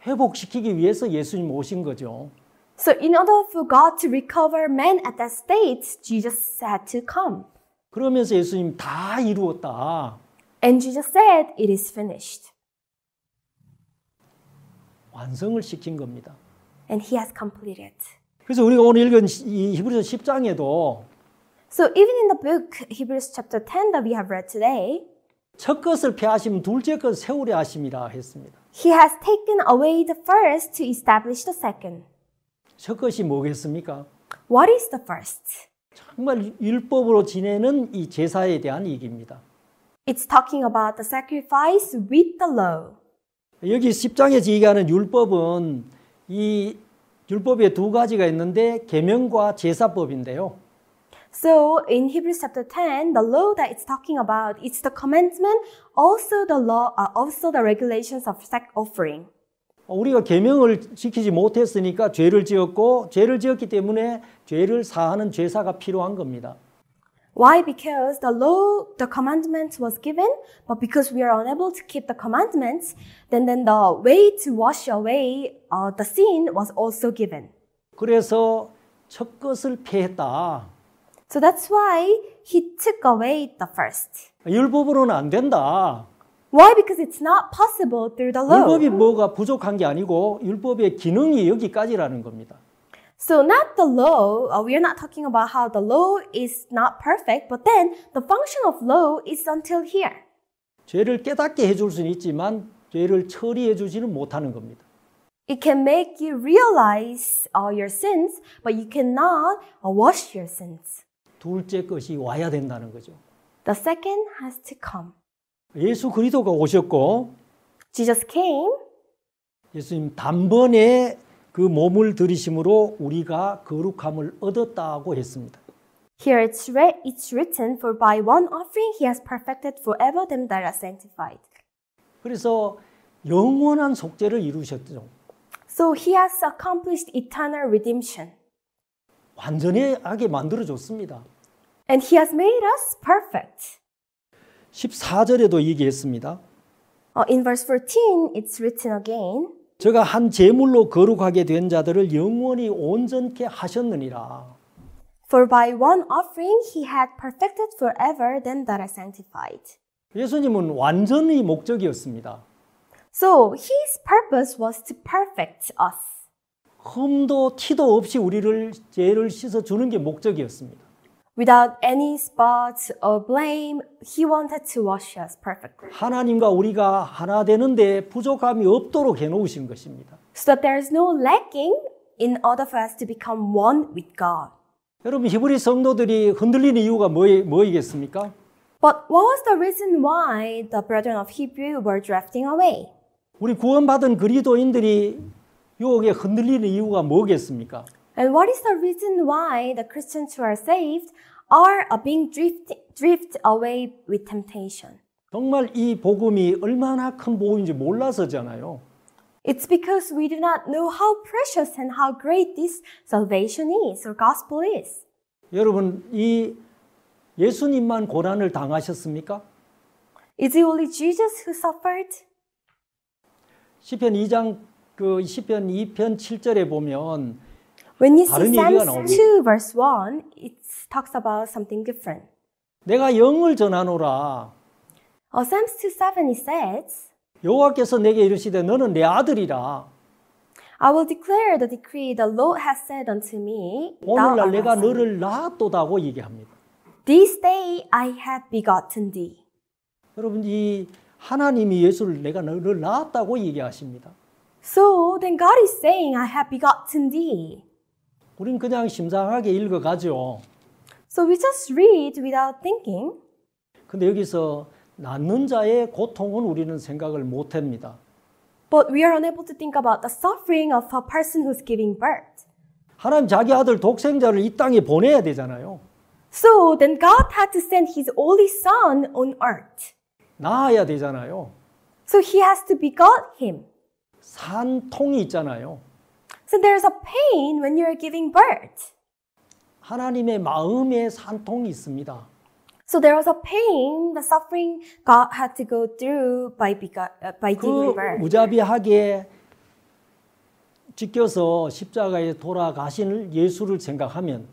회복시키기 위해서 예수님 오신 거죠. So in order for God to recover man at that state, Jesus had to come. 그러면서 예수님 다 이루었다. And Jesus said, it is finished. 완성을 시킨 겁니다. And he has completed. 그래서 우리가 오늘 읽은 이 히브리서 10장에도 So even in the book, Hebrews chapter 10 that we have read today, 첫 것을 폐하시면 둘째 것을 세우려 하심이라 했습니다. he has taken away the first to establish the second. 첫 것이 뭐겠습니까? What is the first? 정말 율법으로 지내는 이 제사에 대한 얘기입니다. It's talking about the sacrifice with the law. 여기 10장에서 얘기하는 율법은 이 율법에 두 가지가 있는데 계명과 제사법인데요. So in Hebrews chapter 10, the law that it's talking about, it's the commandment, also the law, also the regulations of sacrifice offering. 우리가 계명을 지키지 못했으니까 죄를 지었고 죄를 지었기 때문에 죄를 사하는 제사가 필요한 겁니다. Why? Because the law, the commandment was given, but because we are unable to keep the commandments, then the way to wash away the sin was also given. 그래서 첫 것을 폐했다. So that's why he took away the first. 율법으로는 안 된다. Why? Because it's not possible through the law. 율법이 뭐가 부족한 게 아니고 율법의 기능이 여기까지라는 겁니다. So not the law, we are not talking about how the law is not perfect, but then the function of law is until here. 죄를 깨닫게 해줄 수는 있지만 죄를 처리해 주지는 못하는 겁니다. It can make you realize your sins, but you cannot wash your sins. 둘째 것이 와야 된다는 거죠. The second has to come. 예수 그리스도가 오셨고 Jesus came. 예수님 단번에 그 몸을 들이심으로 우리가 거룩함을 얻었다고 했습니다. Here it's written, for by one offering he has perfected forever them that are sanctified. 그래서 영원한 속죄를 이루셨죠. So he has accomplished eternal redemption. 완전하게 만들어줬습니다. And He has made us perfect. 14절에도 얘기했습니다. In verse 14, it's written again. 저가 한 제물로 거룩하게 된 자들을 영원히 온전케 하셨느니라. For by one offering He had perfected forever them that are sanctified. 예수님은 완전히 목적이었습니다. So His purpose was to perfect us. 흠도 티도 없이 우리를 죄를 씻어 주는 게 목적이었습니다. Without any spot or blame, He wanted to wash us perfectly. 하나님과 우리가 하나 되는데 부족함이 없도록 해 놓으신 것입니다. So that there is no lacking in order for us to become one with God. 여러분 히브리 성도들이 흔들리는 이유가 뭐이겠습니까? But what was the reason why the brethren of Hebrew were drifting away? 우리 구원받은 그리스도인들이 유혹에 흔들리는 이유가 뭐겠습니까? And what is the reason why the Christians who are saved are being drift away with temptation? 정말 이 복음이 얼마나 큰 복음인지 몰라서잖아요. It's because we do not know how precious and how great this salvation is or gospel is. 여러분 이 예수님만 고난을 당하셨습니까? Is it only Jesus who suffered? 시편 2장 시편 2편 7절에 보면 When you 다른 see 얘기가 Psalms 나옵니다. 2 verse 1, it talks about something different. 내가 영을 전하노라. Psalms 2:7 it says, 여호와께서 내게 이르시되 너는 내 아들이라. I will declare the decree the Lord has said unto me, Thou 오늘날 art 내가 my son. 너를 낳았도다고 얘기합니다. This day I have begotten thee. 여러분 이 하나님이 예수를 내가 너를 낳았다고 얘기하십니다. So then God is saying, I have begotten thee. 우린 그냥 심상하게 읽어가죠. So we just read without thinking. 근데 여기서 낳는 자의 고통은 우리는 생각을 못합니다. But we are unable to think about the suffering of a person who's giving birth. 하나님 자기 아들 독생자를 이 땅에 보내야 되잖아요. So then God had to send His only Son on earth. 낳아야 되잖아요. So He has to begot Him. 산통이 있잖아요. So there's a pain when you're giving birth. 하나님의 마음에 산통이 있습니다. So there was a pain, the suffering God had to go through by 그 giving birth. 무자비하게 찢겨서 십자가에 돌아가신 예수를 생각하면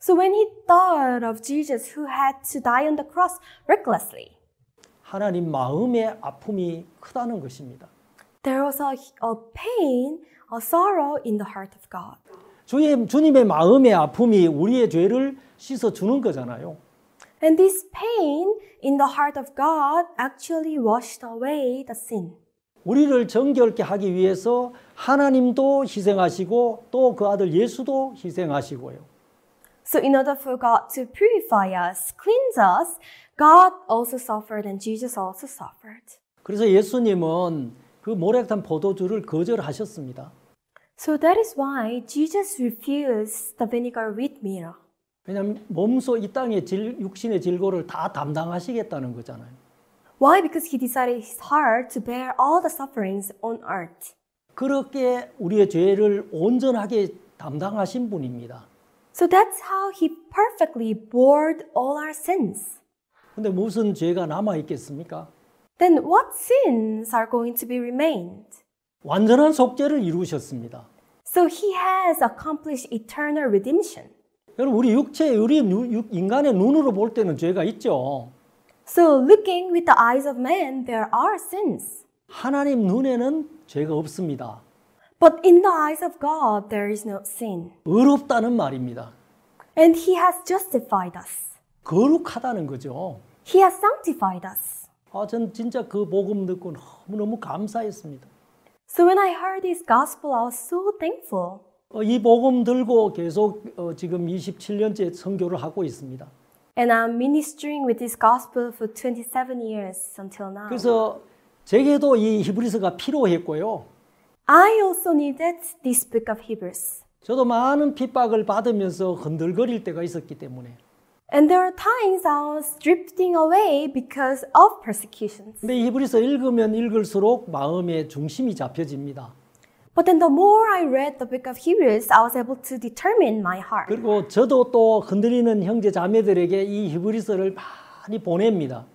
So when he thought of Jesus who had to die on the cross recklessly, 하나님 마음의 아픔이 크다는 것입니다. there was a pain, a sorrow in the heart of God. 주님의 마음의 아픔이 우리의 죄를 씻어주는 거잖아요. And this pain in the heart of God actually washed away the sin. 우리를 정결케 하기 위해서 하나님도 희생하시고 또 그 아들 예수도 희생하시고요. So in order for God to purify us, cleanse us, God also suffered and Jesus also suffered. 그래서 예수님은 그 모략탄 포도주를 거절하셨습니다. So that is why Jesus refused the vinegar with myrrh. 왜냐하면 몸소 이 땅의 육신의 질고를 다 담당하시겠다는 거잖아요. Why? Because he decided his heart to bear all the sufferings on earth. 그렇게 우리의 죄를 온전하게 담당하신 분입니다. So that's how he perfectly bore all our sins. 근데 무슨 죄가 남아 있겠습니까? Then what sins are going to be remained? 완전한 속죄를 이루셨습니다. So he has accomplished eternal redemption. 여러분 우리 인간의 눈으로 볼 때는 죄가 있죠. So looking with the eyes of man, there are sins. 하나님 눈에는 죄가 없습니다. But in the eyes of God, there is no sin. 의롭다는 말입니다. And he has justified us. 거룩하다는 거죠. He has sanctified us. 전 진짜 그 복음 듣고 너무너무 감사했습니다. So when I heard this gospel, I was so thankful. 이 복음 들고 계속 지금 27년째 선교를 하고 있습니다. And I'm ministering with this gospel for 27 years until now. 그래서 제게도 이 히브리서가 필요했고요. I also needed this book of Hebrews. 저도 많은 핍박을 받으면서 흔들거릴 때가 있었기 때문에. And there are times I was drifting away because of persecutions. 근데 이 히브리서 읽으면 읽을수록 마음의 중심이 잡혀집니다. But then the more I read the book of Hebrews, I was able to determine my heart. 그리고 저도 또 흔들리는 형제 자매들에게 이 히브리서를 많이 보냅니다.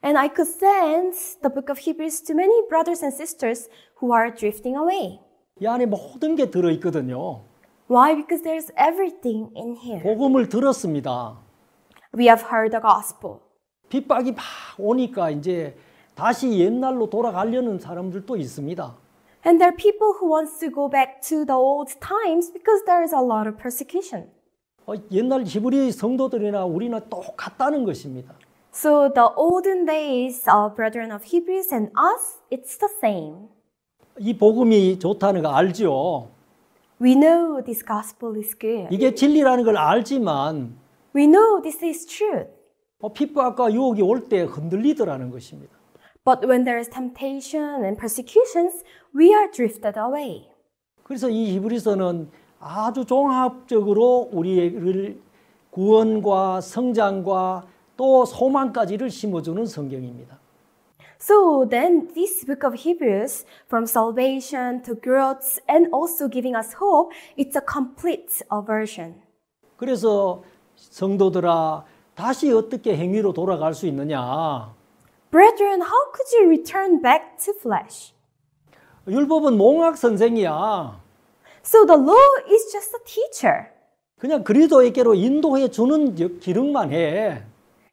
And I could send the book of Hebrews to many brothers and sisters who are drifting away. 이 안에 모든 게 들어있거든요. Why? Because there's everything in here. 복음을 들었습니다. We have heard the gospel. 핍박이 막 오니까 이제 다시 옛날로 돌아가려는 사람들도 있습니다. And there are people who wants to go back to the old times because there is a lot of persecution. 옛날 히브리 성도들이나 우리나 똑같다는 것입니다. So the olden days of brethren of Hebrews and us, it's the same. 이 복음이 좋다는 거 알죠? We know this gospel is good. 이게 진리라는 걸 알지만 We know this is truth. 핍박과 유혹이 올 때 흔들리더라는 것입니다. But when there is temptation and persecutions, we are drifted away. 그래서 이 히브리서는 아주 종합적으로 우리를 구원과 성장과 또 소망까지를 심어주는 성경입니다. So then this book of Hebrews, from salvation to growth and also giving us hope, it's a complete version. 그래서 성도들아 다시 어떻게 행위로 돌아갈 수 있느냐? Brethren, how could you return back to flesh? 율법은 몽학 선생이야. So the law is just a teacher. 그냥 그리스도에게로 인도해 주는 기능만 해.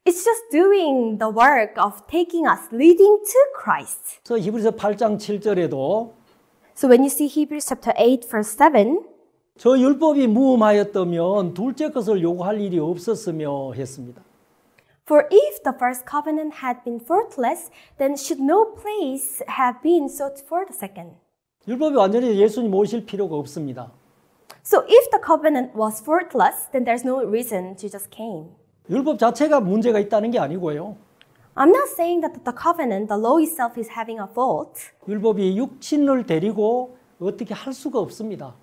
It's just doing the work of taking us, leading to Christ. 그래서 히브리서 8장 7절에도 So when you see Hebrews chapter 8 verse 7, 저 율법이 무음하였다면 둘째 것을 요구할 일이 없었으며 했습니다. For if the first covenant had been faultless, then should no place have been sought for the second. 율법이 완전히 예수님 오실 필요가 없습니다. So if the covenant was faultless, then there's no reason Jesus came. 율법 자체가 문제가 있다는 게 아니고요. I'm not saying that the covenant, the law itself is having a fault. 율법이 육신을 데리고 어떻게 할 수가 없습니다.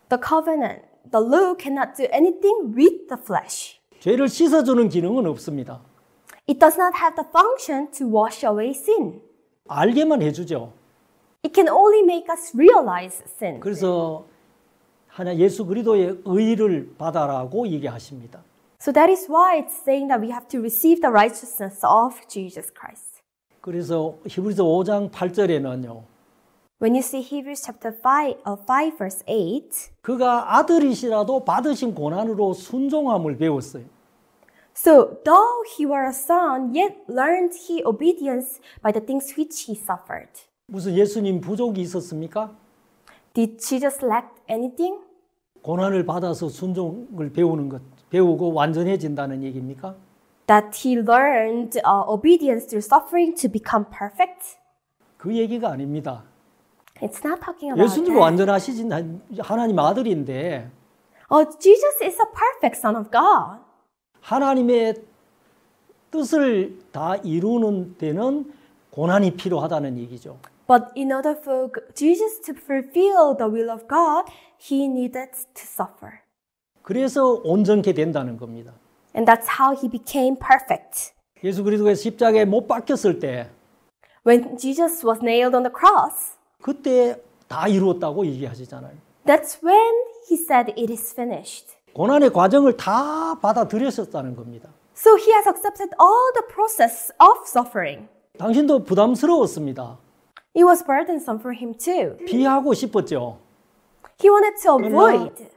The covenant, the law cannot do anything with the flesh. 죄를 씻어주는 기능은 없습니다. It does not have the function to wash away sin. 알게만 해주죠. It can only make us realize sin. 그래서 하나 예수 그리스도의 의를 받아라고 얘기하십니다. So that is why it's saying that we have to receive the righteousness of Jesus Christ. 그래서 히브리서 5장 8절에는요. When you see Hebrews chapter 5 verse 8, 그가 아들이시라도 받으신 고난으로 순종함을 배웠어요. so though he were a son, yet learned he obedience by the things which he suffered. 무슨 예수님 부족이 있었습니까? Did Jesus lack anything? 고난을 받아서 순종을 배우고 완전해진다는 얘기입니까? That he learned obedience through suffering to become perfect? 그 얘기가 아닙니다. It's not talking about 예수님이 that. 완전하시진 하나님 아들인데 Jesus is a perfect son of God. 하나님의 뜻을 다 이루는 데는 고난이 필요하다는 얘기죠. But in order for Jesus to fulfill the will of God, he needed to suffer. 그래서 온전케 된다는 겁니다. And that's how he became perfect. 예수 그리스도의 십자가에 못 박혔을 때 When Jesus was nailed on the cross, 그때 다 이루었다고 얘기하시잖아요. that's when he said it is finished. 고난의 과정을 다 받아들였었다는 겁니다. So he has accepted all the process of suffering. 당신도 부담스러웠습니다. It was burdensome for him too. 피하고 싶었죠. He wanted to avoid.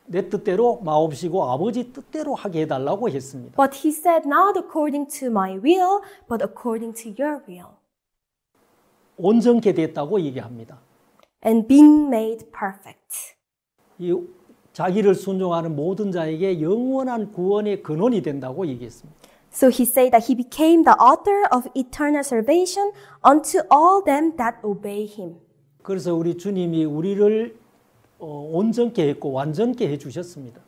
내 뜻대로 마옵시고 아버지 뜻대로 하게 해달라고 했습니다. But he said, not according to my will, but according to your will. 온전케 됐다고 얘기합니다. And being made perfect. 이 자기를 순종하는 모든 자에게 영원한 구원의 근원이 된다고 얘기했습니다. So he said that he became the author of eternal salvation unto all them that obey him. 그래서 우리 주님이 우리를 온전케 했고 완전케 해주셨습니다.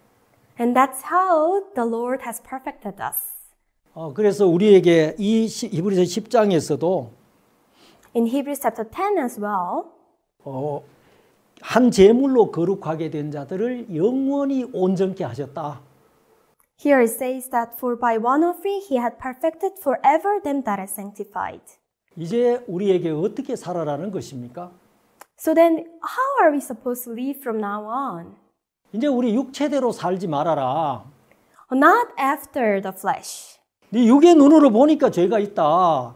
And that's how the Lord has perfected us. 그래서 우리에게 이 히브리서 10장에서도 In Hebrews chapter 10 as well, 한 제물로 거룩하게 된 자들을 영원히 온전케 하셨다. here it says that for by one offering he had perfected forever them that are sanctified. 이제 우리에게 어떻게 살아라는 것입니까? So then, how are we supposed to live from now on? 이제 우리 육체대로 살지 말아라. Not after the flesh. 네 육의 눈으로 보니까 죄가 있다.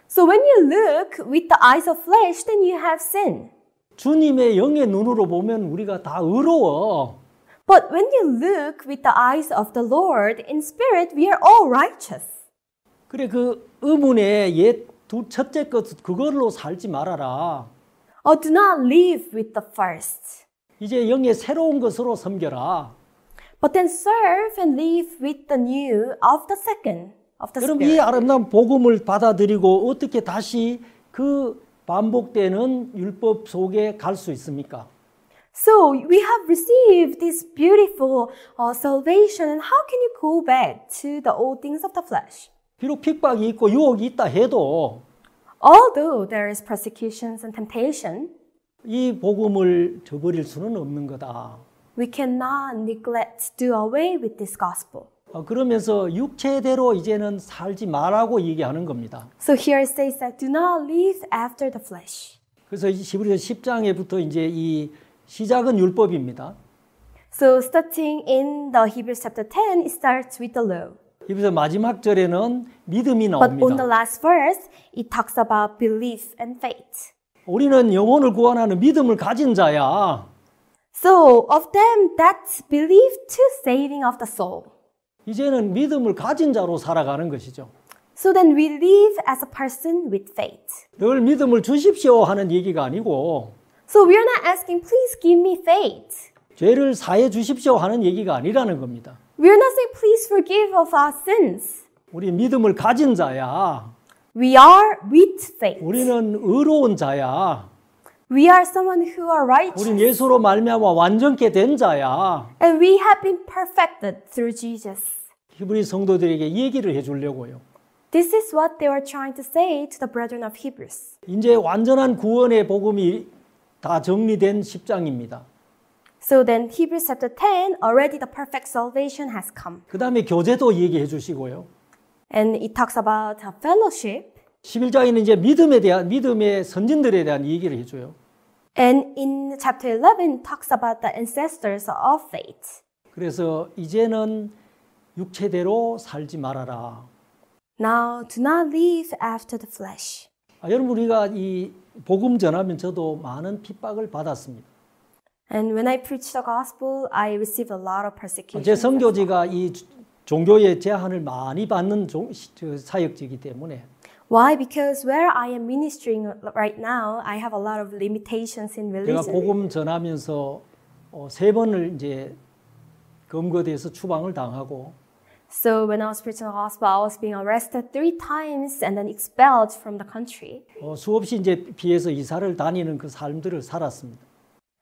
So when you look with the eyes of flesh, then you have sin. 주님의 영의 눈으로 보면 우리가 다 의로워. But when you look with the eyes of the Lord in spirit, we are all righteous. 그래 그 의문의 첫째 것 그걸로 살지 말아라. Do not live with the first. 이제 영의 새로운 것으로 섬겨라. But then serve and live with the new of the second, of the 그럼 이 spirit. 아름다운 복음을 받아들이고 어떻게 다시 그 반복되는 율법 속에 갈 수 있습니까? So we have received this beautiful salvation, and how can you go back to the old things of the flesh? 비록 핍박이 있고 유혹이 있다 해도 Although there is persecutions and temptation, 이 복음을 저버릴 수는 없는 거다. we cannot neglect to do away with this gospel. 그러면서 육체대로 이제는 살지 말라고 얘기하는 겁니다. So here it says that do not live after the flesh. 그래서 히브리서 10장에부터 이제 이 시작은 율법입니다. So starting in the Hebrews chapter 10, it starts with the law. 히브리서 마지막 절에는 믿음이 But on the 나옵니다. last verse, it talks about belief and faith. 우리는 영혼을 구원하는 믿음을 가진 자야. So of them that believe to saving of the soul. 이제는 믿음을 가진 자로 살아가는 것이죠. So then we live as a person with faith. 늘 믿음을 주십시오 하는 얘기가 아니고 So we are not asking, please give me faith. 죄를 사해 주십시오 하는 얘기가 아니라는 겁니다. We are not saying, please forgive of our sins. 우리 믿음을 가진 자야. We are with faith. 우리는 의로운 자야. We are someone who are righteous. 우린 예수로 말미암아 완전케 된 자야. And we have been perfected through Jesus. 히브리 성도들에게 이 얘기를 해주려고요. This is what they were trying to say to the brethren of Hebrews. 이제 완전한 구원의 복음이 다 정리된 10장입니다. So then Hebrews chapter 10, already the perfect salvation has come. 그 다음에 교제도 얘기해 주시고요. And it talks about fellowship. 11장에는 이제 믿음의 선진들에 대한 얘기를 해줘요. And in chapter 11, it talks about the ancestors of faith. 그래서 이제는 육체대로 살지 말아라. Now, do not live after the flesh. 여러분 우리가 이 복음 전하면 저도 많은 핍박을 받았습니다. And when I preach the gospel, I receive a lot of persecution. 제 선교지가 이 종교의 제한을 많이 받는 사역지이기 때문에 Why? Because where I am ministering right now, I have a lot of limitations in 제가 religion. 복음 전하면서 3번을 이제 검거돼서 추방을 당하고 So when I was preaching the gospel, I was being arrested 3 times and then expelled from the country. 수없이 이제 피해서 이사를 다니는 그 삶들을 살았습니다.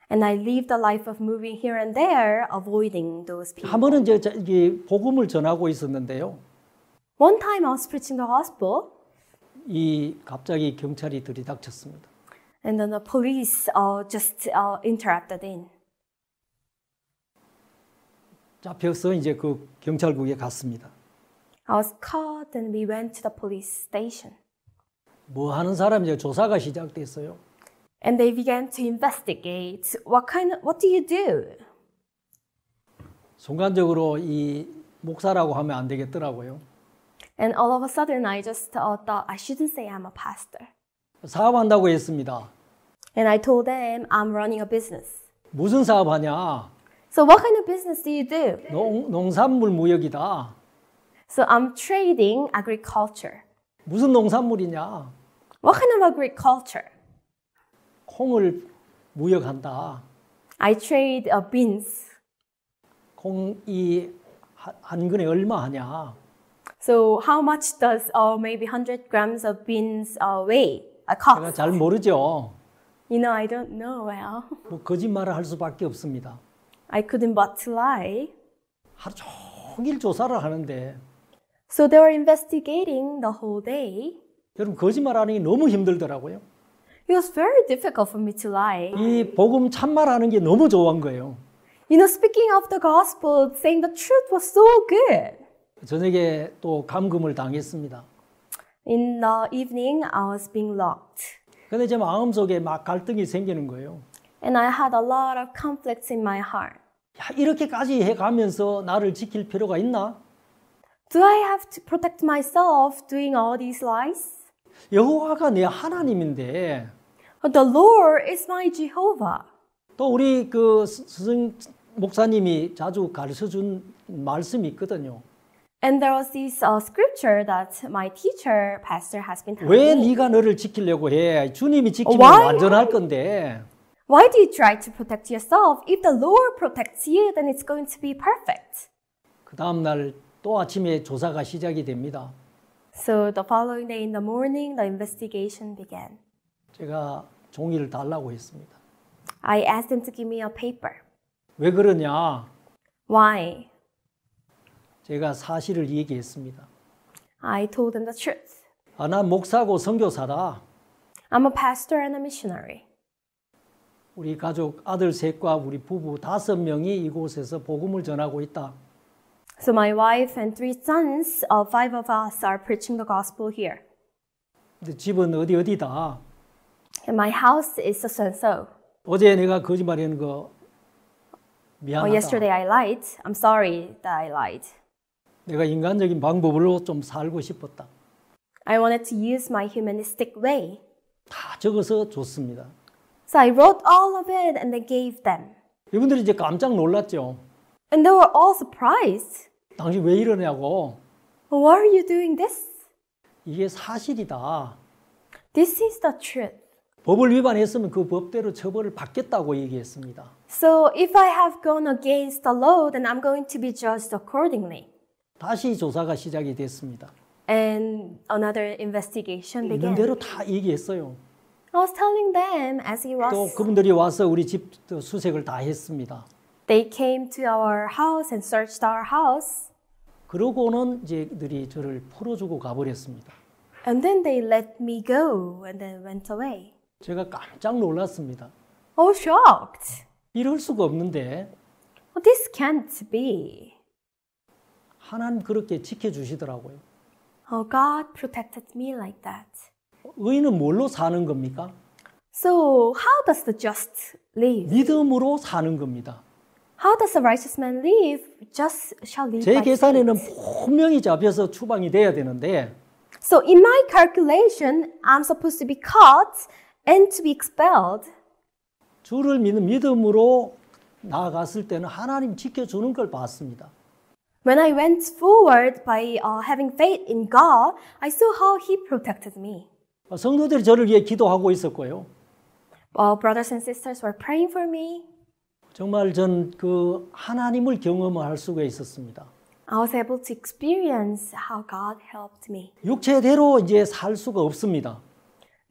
And I lived the life of moving here and there, avoiding those people. 한 번은 이제 복음을 전하고 있었는데요. One time I was preaching the gospel, 갑자기 경찰이 들이닥쳤습니다. and then the police just interrupted in. 잡혀서 이제 그 경찰국에 갔습니다. I was caught and we went to the police station. 뭐 하는 사람이죠? 조사가 시작됐어요. And they began to investigate. What do you do? 순간적으로 이 목사라고 하면 안 되겠더라고요. And all of a sudden, I just thought I shouldn't say I'm a pastor. 사업한다고 했습니다. And I told them I'm running a business. 무슨 사업하냐? So what kind of business do you do? 농산물 무역이다. So I'm trading agriculture. 무슨 농산물이냐? What kind of agriculture? 콩을 무역한다. I trade beans. 콩이 한 근에 얼마 하냐? So how much does maybe 100 grams of beans weigh? 제가 Cost? 잘 모르죠. You know, I don't know well. 뭐 거짓말을 할 수밖에 없습니다. I couldn't but to lie. 하루 종일 조사를 하는데 So they were investigating the whole day. 여러분 거짓말하는 게 너무 힘들더라고요. It was very difficult for me to lie. 이 복음 참말하는 게 너무 좋은 거예요. You know, speaking of the gospel, saying the truth was so good. 저녁에 또 감금을 당했습니다. In the evening, I was being locked. 근데 제 마음속에 막 갈등이 생기는 거예요. And I had a lot of conflicts in my heart. 야, 이렇게까지 해가면서 나를 지킬 필요가 있나? Do I have to protect myself doing all these lies? 여호와가 내 하나님인데 But the Lord is my Jehovah. 또 우리 그 스승 목사님이 자주 가르쳐 준 말씀이 있거든요. And there was this scripture that my teacher, pastor, has been telling 왜 me. 네가 너를 지키려고 해? 주님이 지키면 Why? 완전할 건데. Why do you try to protect yourself? If the Lord protects you, then it's going to be perfect. 그 다음 날 또 아침에 조사가 시작이 됩니다. So the following day in the morning, the investigation began. 제가 종이를 달라고 했습니다. I asked them to give me a paper. 왜 그러냐? Why? 제가 사실을 얘기했습니다. I told them the truth. 아, 난 목사고 선교사다. I'm a pastor and a missionary. 우리 가족 아들 셋과 우리 부부 5명이 이곳에서 복음을 전하고 있다. So my wife and 3 sons, 5 of us are preaching the gospel here. 근데 집은 어디다. And my house is so. 어제 내가 거짓말하는 거 미안하다. Yesterday I lied. I'm sorry that I lied. 내가 인간적인 방법으로 좀 살고 싶었다. I wanted to use my humanistic way. 다 적어서 줬습니다. So I wrote all of it and I gave them. 이분들이 이제 깜짝 놀랐죠. And they were all surprised. 당신 왜 이러냐고. Why are you doing this? 이게 사실이다. This is the truth. 법을 위반했으면 그 법대로 처벌을 받겠다고 얘기했습니다. So if I have gone against the law, then I'm going to be judged accordingly. 다시 조사가 시작이 됐습니다. And another investigation 있는 began. 대로 다 얘기했어요. I was telling them as it 또 was. 그분들이 와서 우리 집 수색을 다 했습니다. They came to our house and searched our house. 그러고는 이제 그들이 저를 풀어주고 가버렸습니다. And then they let me go and then went away. 제가 깜짝 놀랐습니다. I was shocked. 이럴 수가 없는데 Well, this can't be. 하나님 그렇게 지켜주시더라고요. Oh, God protected me like that. 의인은 뭘로 사는 겁니까? So, how does the just live? 믿음으로 사는 겁니다. How does a righteous man live? Just shall live 제 by 계산에는 faith. 분명히 잡혀서 추방이 돼야 되는데 So, in my calculation, I'm supposed to be caught and to be expelled. 주를 믿는 믿음으로 나아갔을 때는 하나님 지켜주는 걸 봤습니다. When I went forward by having faith in God, I saw how He protected me. 성도들이 저를 위해 기도하고 있었고요. While brothers and sisters were praying for me, 정말 전 그 하나님을 경험할 수가 있었습니다. I was able to experience how God helped me. 육체대로 이제 살 수가 없습니다.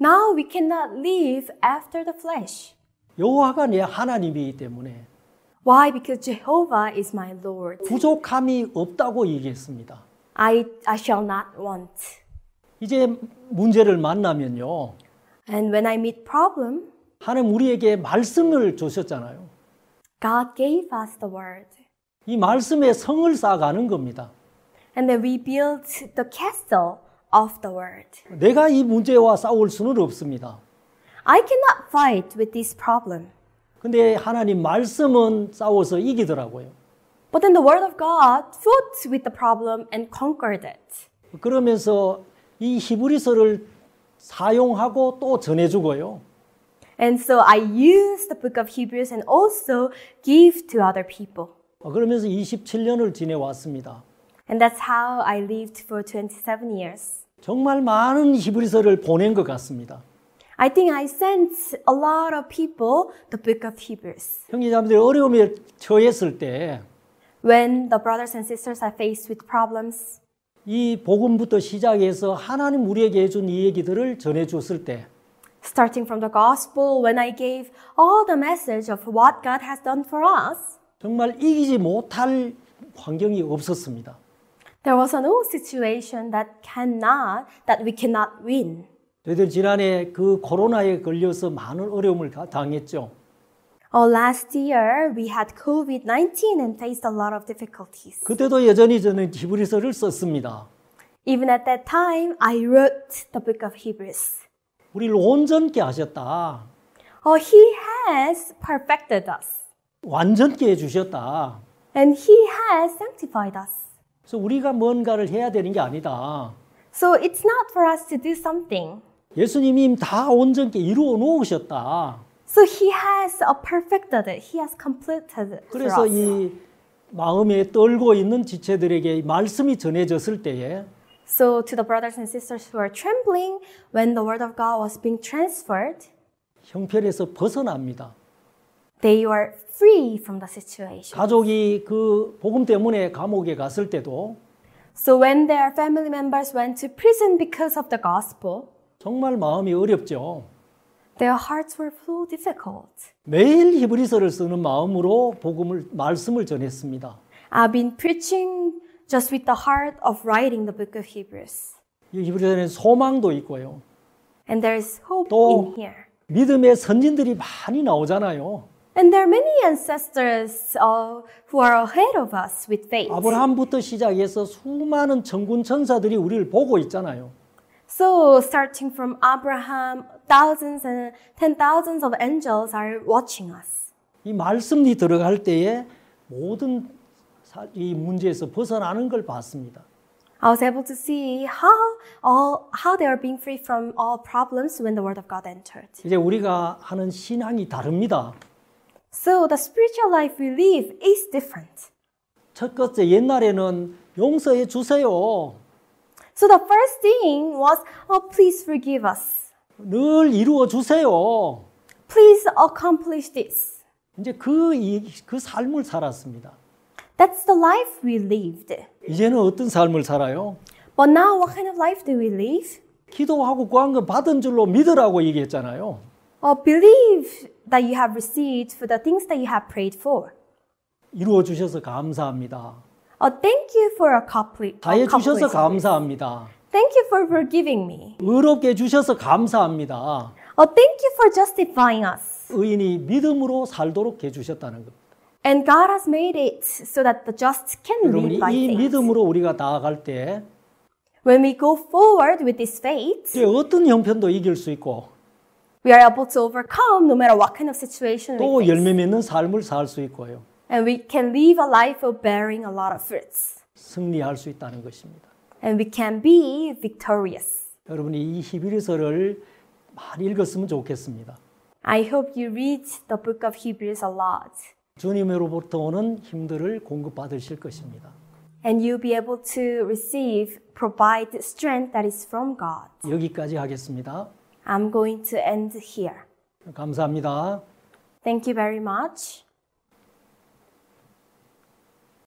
Now we cannot live after the flesh. 여호와가 내 하나님이기 때문에 Why? Because Jehovah is my Lord. 부족함이 없다고 얘기했습니다. I shall not want. 이제 문제를 만나면요. And when I meet problem, 하나님 우리에게 말씀을 주셨잖아요. God gave us the word. 이 말씀에 성을 쌓아가는 겁니다. And then we built the castle of the word. 내가 이 문제와 싸울 수는 없습니다. I cannot fight with this problem. 근데 하나님 말씀은 싸워서 이기더라고요. But then the word of God fought with the problem and conquered it. 그러면서 이 히브리서를 사용하고 또 전해주고요. And so I use the book of Hebrews and also give to other people. 그러면서 27년을 지내왔습니다. And that's how I lived for 27 years. 정말 많은 히브리서를 보낸 것 같습니다. I think I sent a lot of people the book of Hebrews. 형제자매들이 어려움에 처했을 때 When the brothers and sisters are faced with problems, 이 복음부터 시작해서 하나님 우리에게 해준 이 얘기들을 전해줬을 때 starting from the gospel, when I gave all the message of what God has done for us, 정말 이기지 못할 환경이 없었습니다. there was no situation that we cannot win. 저희들 지난해 그 코로나에 걸려서 많은 어려움을 당했죠. Last year, we had COVID-19 and faced a lot of difficulties. 그때도 여전히 저는 히브리서를 썼습니다. Even at that time, I wrote the book of Hebrews. 우리를 온전케 하셨다. He has perfected us. 완전케 해주셨다. And He has sanctified us. 그래서 우리가 뭔가를 해야 되는 게 아니다. So it's not for us to do something. 예수님이 다 온전케 이루어 놓으셨다. So He has perfected it. He has completed it for 그래서 us. 이 마음에 떨고 있는 지체들에게 말씀이 전해졌을 때에 So to the brothers and sisters who are trembling when the word of God was being transferred, 형편에서 벗어납니다. they were free from the situation. 가족이 그 복음 때문에 감옥에 갔을 때도 So when their family members went to prison because of the gospel, 정말 마음이 어렵죠. their hearts were so difficult. 매일 히브리서를 쓰는 마음으로 말씀을 전했습니다. I've been preaching just with the heart of writing the book of Hebrews. 이 히브리서에는 소망도 있고요. And there is hope 또 in here. 믿음의 선진들이 많이 나오잖아요. And there are many ancestors who are ahead of us with faith. 아브라함부터 시작해서 수많은 천군 천사들이 우리를 보고 있잖아요. So starting from Abraham, thousands and 10,000s of angels are watching us. 이 말씀이 들어갈 때에 모든 이 문제에서 벗어나는 걸 봤습니다. I was able to see how they are being free from all problems when the word of God entered. 이제 우리가 하는 신앙이 다릅니다. So the spiritual life we live is different. 첫 번째 옛날에는 용서해 주세요. So the first thing was, please forgive us. 늘 이루어 주세요. Please accomplish this. 이제 그 삶을 살았습니다. That's the life we lived. 이제는 어떤 삶을 살아요? But now what kind of life do we live? 기도하고 구한 거 받은 줄로 믿으라고 얘기했잖아요. Believe that you have received for the things that you have prayed for. 이루어 주셔서 감사합니다. Thank you for 다 해주셔서 accomplishing this. 감사합니다. Thank you for forgiving me. 의롭게 해주셔서 감사합니다. Thank you for justifying us. 의인이 믿음으로 살도록 해주셨다는 겁니다. And God has made it so that the just can 여러분이 live by 이 faith. 믿음으로 우리가 나아갈 때 When we go forward with this faith, 이제 어떤 형편도 이길 수 있고 we are able to overcome no matter what kind of situation we 또 face. 열매 맺는 삶을 살 수 있고요. And we can live a life of bearing a lot of fruits. 승리할 수 있다는 것입니다. And we can be victorious. 여러분이 이 히브리서를 많이 읽었으면 좋겠습니다. I hope you read the book of Hebrews a lot. 주님으로부터 오는 힘들을 공급받으실 것입니다. And you'll be able to provide strength that is from God. 여기까지 하겠습니다. I'm going to end here. 감사합니다. Thank you very much.